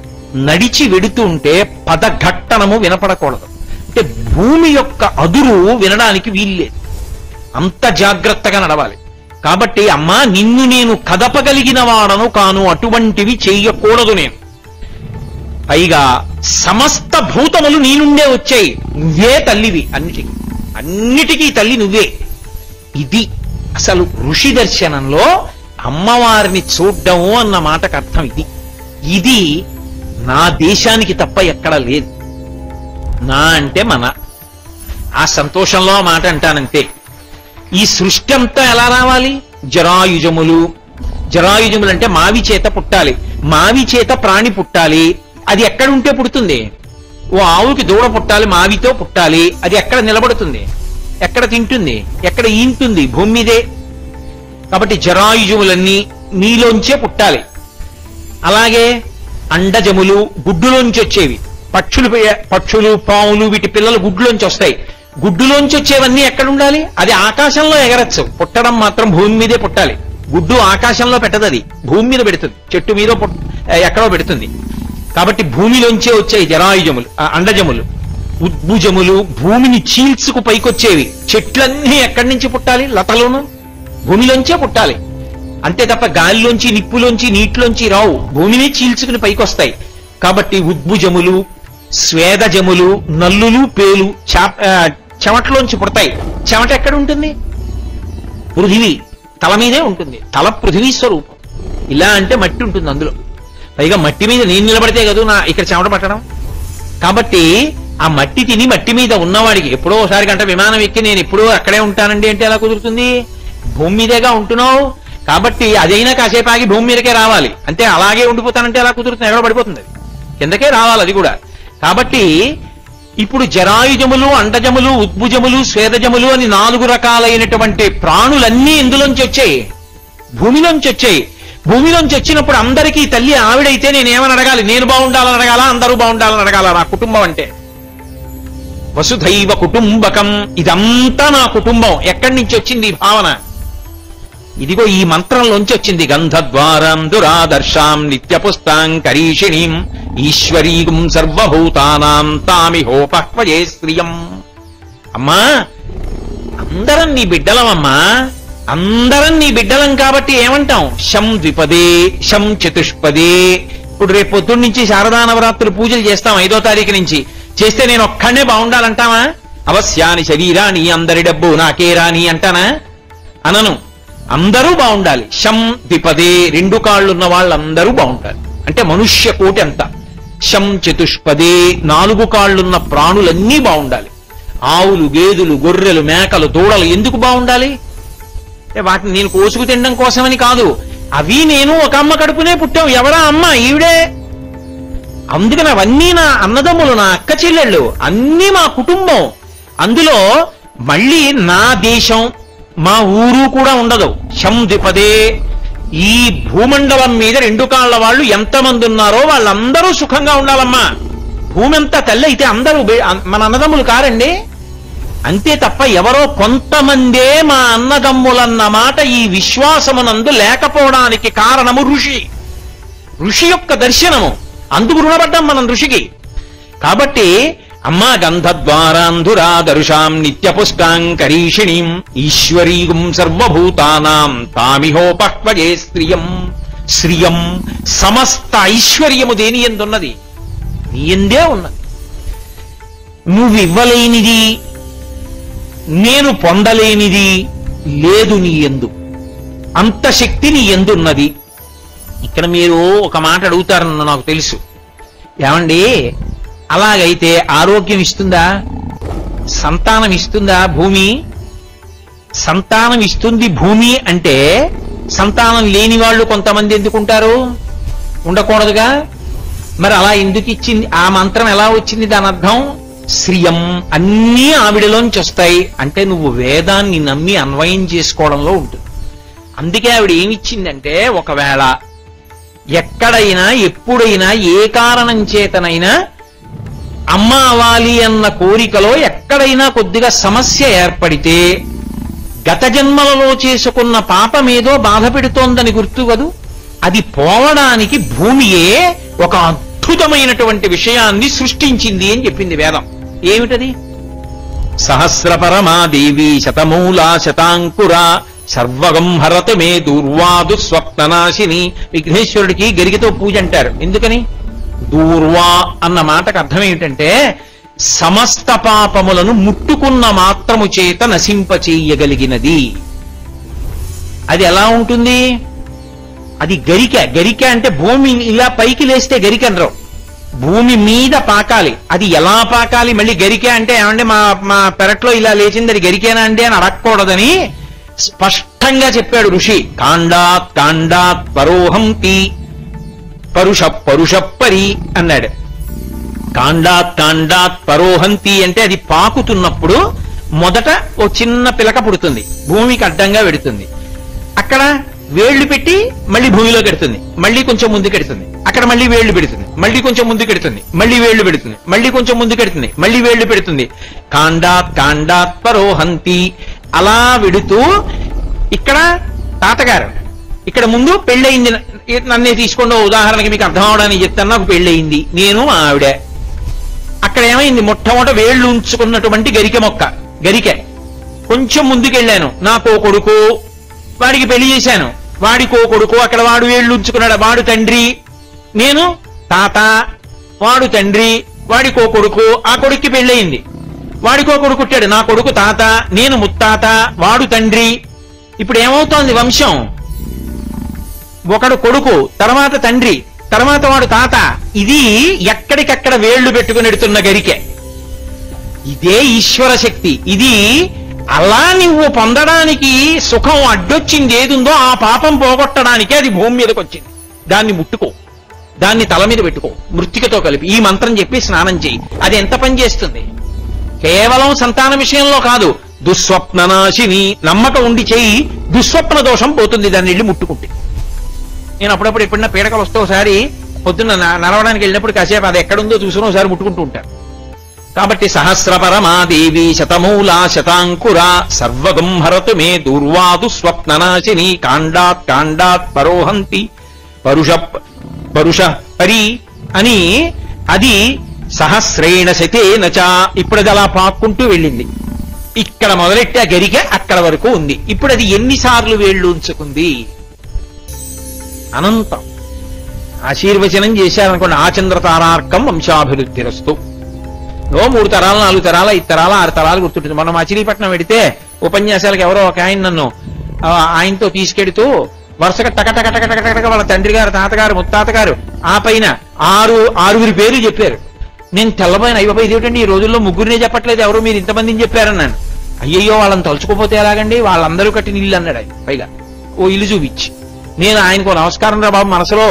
నడిచి వెడుతూ ఉంటే పదఘట్టనము వినపడకూడదు. అంటే భూమి యొక్క అదురు వినడానికి వీల్లేదు. అంత జాగ్రత్తగా నడవాలి. కాబట్టి అమ్మా, నిన్ను నేను కదపగలిగిన వాడను కాను, అటువంటివి చెయ్యకూడదు నేను. పైగా సమస్త భూతములు నీ నుండే వచ్చాయి, నువ్వే తల్లివి అన్నిటికీ తల్లి నువ్వే. ఇది అసలు ఋషి దర్శనంలో అమ్మవారిని చూడ్డము అన్న మాటకు అర్థం ఇది. ఇది నా దేశానికి తప్ప ఎక్కడ లేదు. నా అంటే మన. ఆ సంతోషంలో ఆ మాట అంటానంతే. ఈ సృష్టి అంతా ఎలా రావాలి? జరాయుజములు. జరాయుజములు అంటే మావి చేత పుట్టాలి, మావి చేత ప్రాణి పుట్టాలి. అది ఎక్కడ ఉంటే పుడుతుంది? ఓ ఆవుకి దూడ పుట్టాలి, మావితో పుట్టాలి. అది ఎక్కడ నిలబడుతుంది? ఎక్కడ తింటుంది? ఎక్కడ ఈంటుంది? భూమి మీదే. కాబట్టి జరాయుజములన్నీ నీలోంచే పుట్టాలి. అలాగే అండజములు గుడ్డులోంచి వచ్చేవి. పక్షులు పాములు వీటి పిల్లలు గుడ్డులోంచి వస్తాయి. గుడ్డులోంచి వచ్చేవన్నీ ఎక్కడ ఉండాలి? అది ఆకాశంలో ఎగరచ్చు. పుట్టడం మాత్రం భూమి మీదే పుట్టాలి. గుడ్డు ఆకాశంలో పెట్టదు, అది భూమి మీద పెడుతుంది, చెట్టు మీద ఎక్కడో పెడుతుంది. కాబట్టి భూమిలోంచే వచ్చాయి జరాయుజములు, అండజములు. ఉద్భుజములు భూమిని చీల్చుకు పైకొచ్చేవి. చెట్లన్నీ ఎక్కడి నుంచి పుట్టాలి? లతలోను భూమిలోంచే పుట్టాలి. అంతే తప్ప గాలిలోంచి, నిప్పులోంచి, నీటిలోంచి రావు, భూమిని చీల్చుకుని పైకొస్తాయి. కాబట్టి ఉద్భుజములు, స్వేదజములు, నల్లులు, పేలు చెమటలోంచి పుడతాయి. చెమట ఎక్కడ ఉంటుంది? పృథివీ తల మీదే ఉంటుంది. తల పృథివీ స్వరూపం. ఇలా అంటే మట్టి ఉంటుంది అందులో. పైగా మట్టి మీద నేను నిలబడితే కదా నా ఇక్కడ చెమట పట్టడం. కాబట్టి ఆ మట్టి తిని మట్టి మీద ఉన్నవాడికి ఎప్పుడో ఒకసారి గంట విమానం ఎక్కి నేను ఎప్పుడో అక్కడే ఉంటానండి అంటే ఎలా కుదురుతుంది? భూమి మీదేగా ఉంటున్నావు. కాబట్టి అదైనా కాసేపు ఆగి భూమి మీదకే రావాలి. అంటే అలాగే ఉండిపోతానంటే ఎలా కుదురుతుంది? ఎక్కడ పడిపోతుంది? అది కిందకే రావాలి అది కూడా. కాబట్టి ఇప్పుడు జరాయుజములు, అండజములు, ఉద్భుజములు, స్వేదజములు అని 4 రకాలైనటువంటి ప్రాణులన్నీ ఎందులోంచి వచ్చాయి? భూమిలోంచి వచ్చాయి. భూమిలోంచి వచ్చినప్పుడు అందరికీ తల్లి ఆవిడైతే నేనేమని అడగాలి? నేను బాగుండాలని అడగాల, అందరూ బాగుండాలని అడగాల? నా కుటుంబం అంటే వసుధైవ కుటుంబకం. ఇదంతా నా కుటుంబం. ఎక్కడి నుంచి వచ్చింది ఈ భావన? ఇదిగో ఈ మంత్రంలోంచి వచ్చింది. గంధద్వారం దురాదర్శాం నిత్యపుస్తాం కరీషిణీం ఈశ్వరీం సర్వభూతానాం తామిహోపహ్వజే శ్రియం. అమ్మా, అందరం నీ బిడ్డలమమ్మా, అందరం నీ బిడ్డలం. కాబట్టి ఏమంటాం? శం ద్విపదే, శం చతుష్పదే. ఇప్పుడు రేపు పొద్దున్న నుంచి శారదా నవరాత్రులు పూజలు చేస్తాం 5వ తారీఖు నుంచి. చేస్తే నేను ఒక్కడే బాగుండాలంటావా? అవశ్యాని శరీరాని, అందరి డబ్బు నాకే రాని అంటానా? అనను. అందరూ బాగుండాలి. శం ద్విపదే, 2 కాళ్ళున్న వాళ్ళందరూ బాగుంటారు. అంటే మనుష్య కోటి అంతా. శం చతుష్పదే, 4 కాళ్ళున్న ప్రాణులన్నీ బాగుండాలి. ఆవులు, గేదెలు, గొర్రెలు, మేకలు, దూడలు ఎందుకు బాగుండాలి? వాటిని నేను కోసుకు తినడం కోసమని కాదు. అవి నేను ఒక అమ్మ కడుపునే పుట్టాం. ఎవరా అమ్మ? ఈవిడే. అందుకని అవన్నీ నా అన్నదమ్ములు, నా అక్క చెల్లెళ్ళు, అన్నీ మా కుటుంబం. అందులో మళ్ళీ నా దేశం, మా ఊరు కూడా ఉండదు. శంధిపదే, ఈ భూమండలం మీద 2 కాళ్ల వాళ్ళు ఎంతమంది ఉన్నారో వాళ్ళందరూ సుఖంగా ఉండాలమ్మా. భూమి అంతా తల్లి అయితే అందరూ మన అన్నదమ్ములు కారండి. అంతే తప్ప ఎవరో కొంతమందే మా అన్నదమ్ములన్న మాట ఈ విశ్వాసమునందు లేకపోవడానికి కారణము ఋషి యొక్క దర్శనము. అందుకు రుణపడ్డాం మనం ఋషికి. కాబట్టి అమ్మా గంధద్వారాంధురాదరుషాం నిత్యపుష్టాంకరీషిణీం ఈశ్వరీగుం సర్వభూతానాం తామిహోపహ్వజే శ్రియం. సమస్త ఐశ్వర్యము దేని ఎందున్నది? నీ ఎందే ఉన్నది. నువ్వు ఇవ్వలేనిది, నేను పొందలేనిది లేదు నీ యందు. అంత శక్తి నీ యందున్నది. ఇక్కడ మీరు ఒక మాట అడుగుతారన్న నాకు తెలుసు. ఏమండి, అలాగైతే ఆరోగ్యం ఇస్తుందా? సంతానం ఇస్తుందా భూమి? సంతానం ఇస్తుంది భూమి అంటే సంతానం లేని వాళ్ళు కొంతమంది ఎందుకుంటారు? ఉండకూడదుగా. మరి అలా ఎందుకు ఇచ్చింది? ఆ మంత్రం ఎలా వచ్చింది? దాని అర్థం శ్రియం, అన్నీ ఆవిడలోంచి వస్తాయి అంటే నువ్వు వేదాన్ని నమ్మి అన్వయం చేసుకోవడంలో ఉంటుంది. అందుకే ఆవిడ ఏమిచ్చిందంటే, ఒకవేళ ఎక్కడైనా ఎప్పుడైనా ఏ కారణం చేతనైనా అమ్మ అవ్వాలి అన్న కోరికలో ఎక్కడైనా కొద్దిగా సమస్య ఏర్పడితే గత జన్మలలో చేసుకున్న పాపమేదో బాధ పెడుతోందని గుర్తు కదూ, అది పోవడానికి భూమియే ఒక అద్భుతమైనటువంటి విషయాన్ని సృష్టించింది అని చెప్పింది వేదం. ఏమిటది? సహస్రపరమాదేవి శతమూలా శతాంకురా సర్వగం హరత మే దూర్వాదు స్వప్ననాశిని. విఘ్నేశ్వరుడికి గరికతో పూజ అంటారు. ఎందుకని? దూర్వా అన్న మాటకు అర్థం ఏమిటంటే సమస్త పాపములను ముట్టుకున్న మాత్రము చేత నశింపచేయగలిగినది. అది ఎలా ఉంటుంది? అది గరిక అంటే భూమి ఇలా పైకి లేస్తే గరిక అనరు, భూమి మీద పాకాలి. అది ఎలా పాకాలి? మళ్ళీ గరిక అంటే ఏమంటే మా పెరట్లో ఇలా లేచింది, అది గరికేనా అండి అని అడగకూడదని స్పష్టంగా చెప్పాడు ఋషి. కాండాత్ పరోహంతి పరుషపరి అన్నాడు. కాండాత్ పరోహంతి అంటే అది పాకుతున్నప్పుడు మొదట ఓ చిన్న పిలక పుడుతుంది, భూమికి అడ్డంగా పెడుతుంది. అక్కడ వేళ్లు పెట్టి మళ్ళీ భూమిలోకి ఎడుతుంది, మళ్ళీ కొంచెం ముందుకెడుతుంది. అక్కడ మళ్ళీ వేళ్లు పెడుతుంది, మళ్ళీ కొంచెం ముందుకెడుతుంది, మళ్ళీ వేళ్లు పెడుతుంది, మళ్ళీ కొంచెం ముందుకెడుతుంది, మళ్ళీ వేళ్లు పెడుతుంది. కాండాత్ పరోహంతి అలా వెడుతూ ఇక్కడ తాతగారు, ఇక్కడ ముందు పెళ్ళయింది. నన్నే తీసుకోండి, ఉదాహరణకి మీకు అర్థం అవడానికి చెప్తాను. నాకు పెళ్ళయింది, నేను ఆవిడ. అక్కడ ఏమైంది? మొట్టమొదట వేళ్లు ఉంచుకున్నటువంటి గరికె కొంచెం ముందుకెళ్ళాను. నాకో కొడుకు, వాడికి పెళ్లి చేశాను. వాడికో కొడుకు, అక్కడ వాడు వేళ్లు ఉంచుకున్నాడు, వాడు తండ్రి, నేను తాత. వాడు తండ్రి, వాడికో కొడుకు, ఆ కొడుక్కి పెళ్ళయింది. వాడికో కొడుకు పుట్టాడు, నా కొడుకు తాత, నేను ముత్తాత, వాడు తండ్రి. ఇప్పుడు ఏమవుతోంది వంశం? ఒకడు కొడుకు, తర్వాత తండ్రి, తర్వాత వాడు తాత. ఇది ఎక్కడికక్కడ వేళ్లు పెట్టుకుని ఎడుతున్న గరికె. ఇదే ఈశ్వర శక్తి. ఇది అలా నువ్వు పొందడానికి సుఖం అడ్డొచ్చింది ఏదుందో ఆ పాపం పోగొట్టడానికి అది భూమి మీదకి వచ్చింది. దాన్ని ముట్టుకో, దాన్ని తల మీద పెట్టుకో, మృత్తికతో కలిపి ఈ మంత్రం చెప్పి స్నానం చేయి. అది ఎంత పని చేస్తుంది? కేవలం సంతాన విషయంలో కాదు, దుస్వప్ననాశిని. నమ్మకం ఉండి చేయి, దుస్వప్న దోషం పోతుంది దాన్ని వెళ్ళి ముట్టుకుంటే. నేను అప్పుడప్పుడు ఎప్పుడన్నా పీడకలు వస్తే ఒకసారి పొద్దున్న నడవడానికి వెళ్ళినప్పుడు కాసేపు అది ఎక్కడుందో చూసుకుని ఒకసారి ముట్టుకుంటూ ఉంటాను. కాబట్టి సహస్రపరమాదేవి శతమూలా శతాంకురా సర్వగం హరతు మే దూర్వాదు స్వప్ననాశిని. కాండాత్ పరోహంతి పరుష పరి అని అది సహస్రేణ శతేన చ. ఇప్పుడు అది అలా పాక్కుంటూ వెళ్ళింది. ఇక్కడ మొదలెట్టి ఆ గరిక అక్కడ వరకు ఉంది. ఇప్పుడు అది ఎన్నిసార్లు వేళ్లు ఉంచుకుంది? అనంతం. ఆశీర్వచనం చేశారనుకోండి, ఆచంద్రతారార్కం వంశాభివృద్ధిరస్తు. 3 తరాలు, 4 తరాలు, 5 తరాలు, 6 తరాలు గుర్తుంటుంది. మనం మచిలీపట్నం పెడితే ఉపన్యాసాలకు ఎవరో ఒక ఆయన నన్ను ఆయనతో తీసుకెడుతూ వరుసగా టకటక వాళ్ళ తండ్రి గారు, తాతగారు, ముత్తాతగారు, ఆ పైన 6 పేర్లు చెప్పారు. నేను తెల్లబోయిన అయ్యబాబా ఇదేమిటండి ఈ రోజుల్లో ముగ్గురినే చెప్పట్లేదు ఎవరు మీరు ఇంతమందిని చెప్పారన్నాను. అయ్యయ్యో వాళ్ళని తలుచుకోపోతే ఎలాగండి వాళ్ళందరూ కట్టిన ఇల్లు అన్నాడు ఆయన. పైగా ఓ ఇల్లు చూపించి నేను ఆయనకు నమస్కారం రా బాబు, మనసులో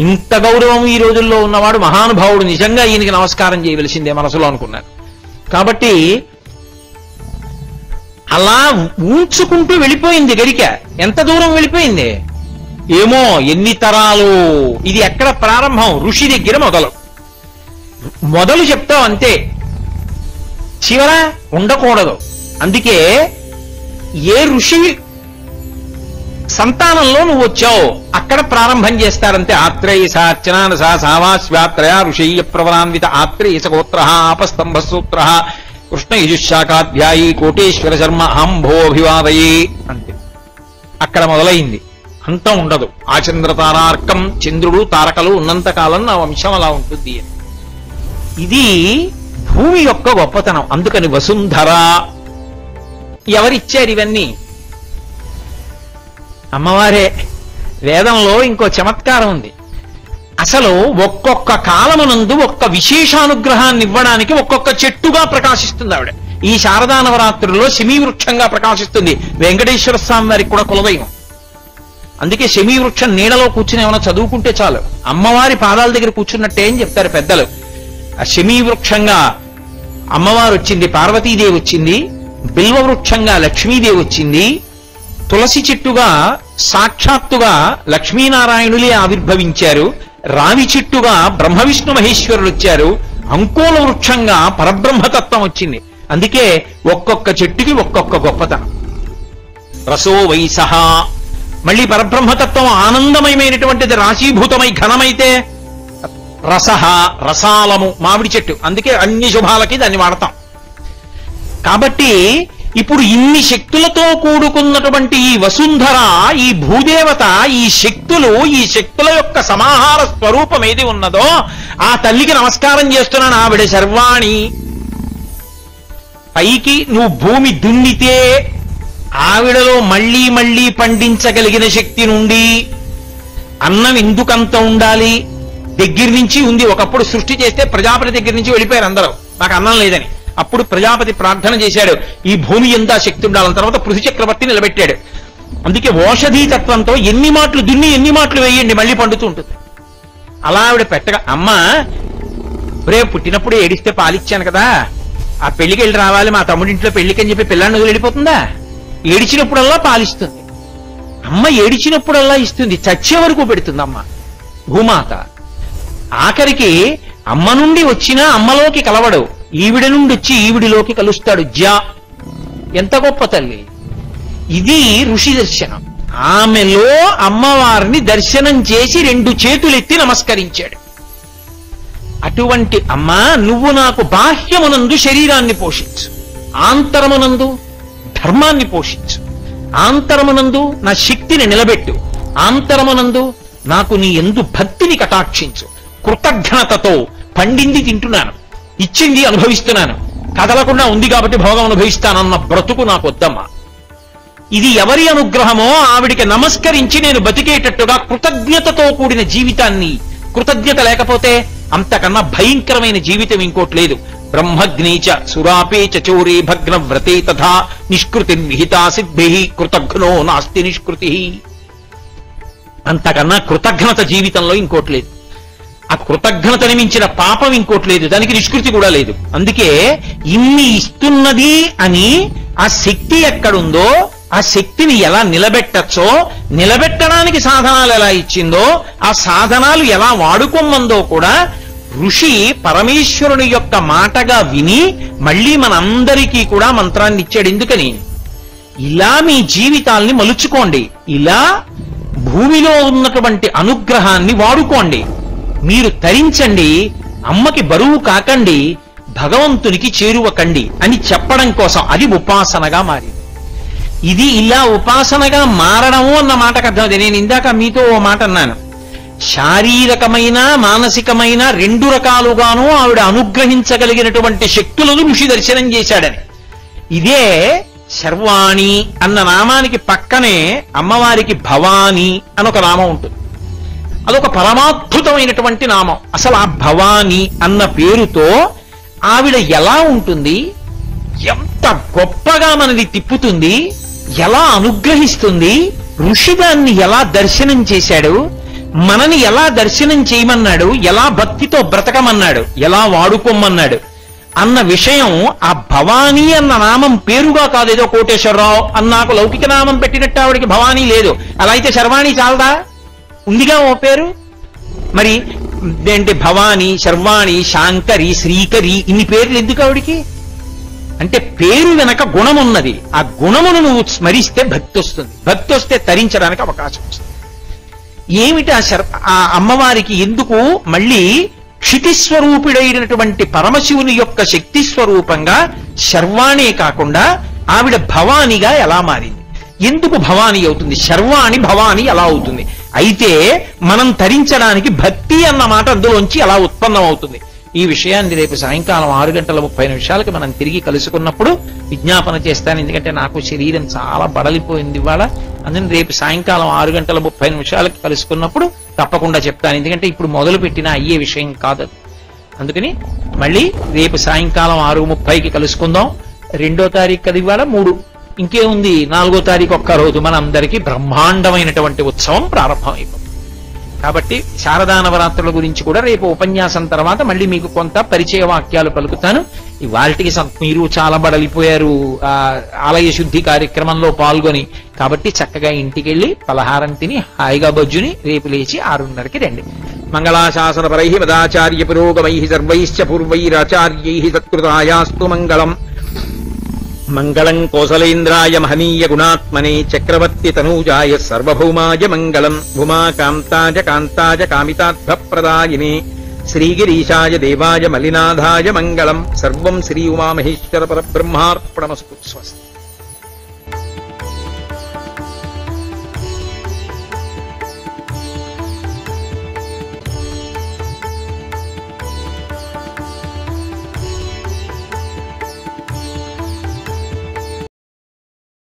ఇంత గౌరవం ఈ రోజుల్లో ఉన్నవాడు మహానుభావుడు, నిజంగా ఈయనకి నమస్కారం చేయవలసిందే మనసులో అనుకున్నాను. కాబట్టి అలా ఊంచుకుంటూ వెళ్ళిపోయింది గరిక. ఎంత దూరం వెళ్ళిపోయింది ఏమో, ఎన్ని తరాలు. ఇది ఎక్కడ ప్రారంభం? ఋషి దగ్గర మొదలు చెప్తావు అంతే, చివర ఉండకూడదు. అందుకే ఏ ఋషి సంతానంలో నువ్వు వచ్చావు అక్కడ ప్రారంభం చేస్తారంతే. ఆత్రేయస అర్చనానస సావాస్వాత్రయ ఋషయ్య ప్రవరాన్విత ఆత్రేయస గోత్ర ఆపస్తంభ సూత్ర కృష్ణ యజుశాఖాధ్యాయీ కోటేశ్వర శర్మ అంభోభివాదయే అంతే. అక్కడ మొదలైంది, అంతం ఉండదు. ఆచంద్రతారార్కం, చంద్రుడు తారకలు ఉన్నంత కాలం నా వంశం అలా ఉంటుంది. ఇది భూమి యొక్క గొప్పతనం. అందుకని వసుంధర. ఎవరిచ్చారు ఇవన్నీ? అమ్మవారే. వేదంలో ఇంకో చమత్కారం ఉంది. అసలు ఒక్కొక్క కాలమునందు ఒక్క విశేషానుగ్రహాన్ని ఇవ్వడానికి ఒక్కొక్క చెట్టుగా ప్రకాశిస్తుంది ఆవిడ. ఈ శారదా నవరాత్రుల్లో శమీ వృక్షంగా ప్రకాశిస్తుంది. వెంకటేశ్వర స్వామి వారికి కూడా కులదైవం. అందుకే శమీ వృక్షం నీడలో కూర్చుని ఏమైనా చదువుకుంటే చాలు, అమ్మవారి పాదాల దగ్గర కూర్చున్నట్టే అని చెప్తారు పెద్దలు. ఆ శమీ వృక్షంగా అమ్మవారు వచ్చింది, పార్వతీదేవి వచ్చింది. బిల్వ వృక్షంగా లక్ష్మీదేవి వచ్చింది. తులసి చెట్టుగా సాక్షాత్తుగా లక్ష్మీనారాయణులే ఆవిర్భవించారు. రావి చెట్టుగా బ్రహ్మ విష్ణు మహేశ్వరులు వచ్చారు. అంకోల వృక్షంగా పరబ్రహ్మతత్వం వచ్చింది. అందుకే ఒక్కొక్క చెట్టుకి ఒక్కొక్క గొప్పతనం. రసో వైసహ, మళ్ళీ పరబ్రహ్మతత్వం ఆనందమయమైనటువంటిది రాశీభూతమై ఘనమైతే రసహ, రసాలము, మామిడి చెట్టు. అందుకే అన్ని శుభాలకి దాన్ని వాడతాం. కాబట్టి ఇప్పుడు ఇన్ని శక్తులతో కూడుకున్నటువంటి ఈ వసుంధర, ఈ భూదేవత, ఈ శక్తులు, ఈ శక్తుల యొక్క సమాహార స్వరూపం ఏది ఉన్నదో ఆ తల్లికి నమస్కారం చేస్తున్నాను. ఆవిడ శర్వాణి. పైకి నువ్వు భూమి దున్నితే ఆవిడలో మళ్లీ మళ్లీ పండించగలిగిన శక్తి నుండి అన్నం ఎందుకంత ఉండాలి దగ్గర నుంచి ఉంది. ఒకప్పుడు సృష్టి చేస్తే ప్రజాపతి దగ్గర నుంచి వెళ్ళిపోయారు అందరూ, నాకు అన్నం లేదని. అప్పుడు ప్రజాపతి ప్రార్థన చేశాడు, ఈ భూమి ఎంత శక్తి ఉండాలని. తర్వాత పృథు చక్రవర్తి నిలబెట్టాడు. అందుకే ఓషధీ తత్వంతో ఎన్ని మాటలు దున్ని ఎన్ని మాటలు వేయండి మళ్ళీ పండుతూ ఉంటుంది. అలా ఆవిడ పెట్టగా, అమ్మ రేపు పుట్టినప్పుడు ఏడిస్తే పాలిచ్చాను కదా, ఆ పెళ్లికి వెళ్ళి రావాలి, మా తమ్ముడింట్లో పెళ్లికి అని చెప్పి పిల్లాన్ని వదిలి వెళ్ళిపోతుందా? ఏడిచినప్పుడల్లా పాలిస్తుంది అమ్మ. ఏడిచినప్పుడల్లా ఇస్తుంది, చచ్చే వరకు పెడుతుంది అమ్మ భూమాత. ఆఖరికి అమ్మ నుండి వచ్చినా అమ్మలోకి కలవడు, ఈవిడ నుండి వచ్చి ఈవిడిలోకి కలుస్తాడు. ఎంత గొప్ప తల్లి ఇది! ఋషి దర్శనం. ఆమెలో అమ్మవారిని దర్శనం చేసి 2 చేతులెత్తి నమస్కరించాడు. అటువంటి అమ్మ, నువ్వు నాకు బాహ్యమునందు శరీరాన్ని పోషించు, ఆంతరమునందు ధర్మాన్ని పోషించు, ఆంతరమునందు నా శక్తిని నిలబెట్టు, ఆంతరమునందు నాకు నీ యందు భక్తిని కటాక్షించు. కృతజ్ఞతతో పండింది తింటున్నాను, ఇచ్చింది అనుభవిస్తున్నాను, కదలకుండా ఉంది కాబట్టి భోగం అనుభవిస్తానన్న బ్రతుకు నాకు వద్దమ్మా. ఇది ఎవరి అనుగ్రహమో ఆవిడికి నమస్కరించి నేను బతికేటట్టుగా కృతజ్ఞతతో కూడిన జీవితాన్ని. కృతజ్ఞత లేకపోతే అంతకన్నా భయంకరమైన జీవితం ఇంకోటి లేదు. బ్రహ్మగ్నీచ సురాపే చోరే భగ్న వ్రతే తథా నిష్కృతి విహితా సిద్ధి కృతఘ్నో నాస్తి నిష్కృతి. అంతకన్నా కృతజ్ఞత జీవితంలో ఇంకోటి లేదు. ఆ కృతజ్ఞతని మించిన పాపం ఇంకోటి లేదు, దానికి నిష్కృతి కూడా లేదు. అందుకే ఇన్ని ఇస్తున్నది అని ఆ శక్తి ఎక్కడుందో ఆ శక్తిని ఎలా నిలబెట్టచ్చో, నిలబెట్టడానికి సాధనాలు ఎలా ఇచ్చిందో, ఆ సాధనాలు ఎలా వాడుకోమందో కూడా ఋషి పరమేశ్వరుని యొక్క మాటగా విని మళ్ళీ మనందరికీ కూడా మంత్రాన్ని ఇచ్చాడు. ఎందుకని? ఇలా మీ జీవితాల్ని మలుచుకోండి, ఇలా భూమిలో ఉన్నటువంటి అనుగ్రహాన్ని వాడుకోండి, మీరు తరించండి, అమ్మకి బరువు కాకండి, భగవంతునికి చేరువకండి అని చెప్పడం కోసం అది ఉపాసనగా మారింది. ఇది ఇలా ఉపాసనగా మారడము అన్న మాటకు అర్థం. నేను ఇందాక మీతో ఓ మాట అన్నాను, శారీరకమైన మానసికమైన 2 రకాలుగాను ఆవిడ అనుగ్రహించగలిగినటువంటి శక్తులను ఋషి దర్శనం చేశాడని. ఇదే శర్వాణి అన్న నామానికి పక్కనే అమ్మవారికి భవాని అని ఒక నామం ఉంటుంది. అదొక పరమాద్భుతమైనటువంటి నామం. అసలు ఆ భవాని అన్న పేరుతో ఆవిడ ఎలా ఉంటుంది, ఎంత గొప్పగా మనది తిప్పుతుంది, ఎలా అనుగ్రహిస్తుంది, ఋషి దాన్ని ఎలా దర్శనం చేశాడు, మనని ఎలా దర్శనం చేయమన్నాడు, ఎలా భక్తితో బ్రతకమన్నాడు, ఎలా వాడుకోమన్నాడు అన్న విషయం ఆ భవానీ అన్న నామం పేరుగా కాదు. ఏదో కోటేశ్వరరావు అన్నాకు లౌకిక నామం పెట్టినట్టు ఆవిడికి భవానీ లేదు. అలా అయితే శర్వాణి చాలదా? ఉందిగా ఓ పేరు. మరి ఏంటి భవానీ, శర్వాణి, శాంకరి, శ్రీకరి ఇన్ని పేర్లు ఎందుకు ఆవిడికి? అంటే పేరు వెనక గుణం ఉన్నది. ఆ గుణమును నువ్వు స్మరిస్తే భక్తి వస్తుంది. భక్తి వస్తే తరించడానికి అవకాశం వస్తుంది. ఏమిటి ఆ అమ్మవారికి ఎందుకు మళ్ళీ క్షితిస్వరూపుడైనటువంటి పరమశివుని యొక్క శక్తి స్వరూపంగా శర్వాణే కాకుండా ఆవిడ భవానిగా ఎలా మారింది? ఎందుకు భవానీ అవుతుంది? శర్వాణి భవానీ ఎలా అవుతుంది? అయితే మనం తరించడానికి భక్తి అన్న మాట అందులోంచి ఎలా ఉత్పన్నం అవుతుంది? ఈ విషయాన్ని రేపు సాయంకాలం 6:30 మనం తిరిగి కలుసుకున్నప్పుడు విజ్ఞాపన చేస్తాను. ఎందుకంటే నాకు శరీరం చాలా బడలిపోయింది ఇవాళ. అందుకని రేపు సాయంకాలం 6:30 కలుసుకున్నప్పుడు తప్పకుండా చెప్తాను. ఎందుకంటే ఇప్పుడు మొదలు పెట్టిన అయ్యే విషయం కాదు. అందుకని మళ్ళీ రేపు సాయంకాలం 6:30కి కలుసుకుందాం. 2వ తారీఖు అది ఇవాళ 3. ఇంకేముంది, 4వ తారీఖు ఒక్క రోజు మనందరికీ బ్రహ్మాండమైనటువంటి ఉత్సవం ప్రారంభమైపోతుంది. కాబట్టి శారదా నవరాత్రుల గురించి కూడా రేపు ఉపన్యాసం తర్వాత మళ్ళీ మీకు కొంత పరిచయ వాక్యాలు పలుకుతాను. ఇవాళకి మీరు చాలా బడలిపోయారు ఆలయ శుద్ధి కార్యక్రమంలో పాల్గొని. కాబట్టి చక్కగా ఇంటికి వెళ్ళి పలహారం తిని హాయిగా బొజ్జుని రేపు లేచి 6:30కి రండి. మంగళాశాసన పరై మదాచార్య పురోగమై సర్వైశ్చ పూర్వైరాచార్యై సత్కృతాయాస్తు మంగళం. మంగళం కోసలేంద్రాయ మహనీయ గుణాత్మనే చక్రవర్తి తనూజాయ సర్వభౌమాయ మంగళం. ఉమాకాంతాయ కాంతాయ కామితార్థప్రదాయినే శ్రీగిరీశాయ దేవాయ మలినాథాయ మంగళం. సర్వం శ్రీ ఉమామహేశ్వర పరబ్రహ్మార్పణమస్తు. స్వస్తి.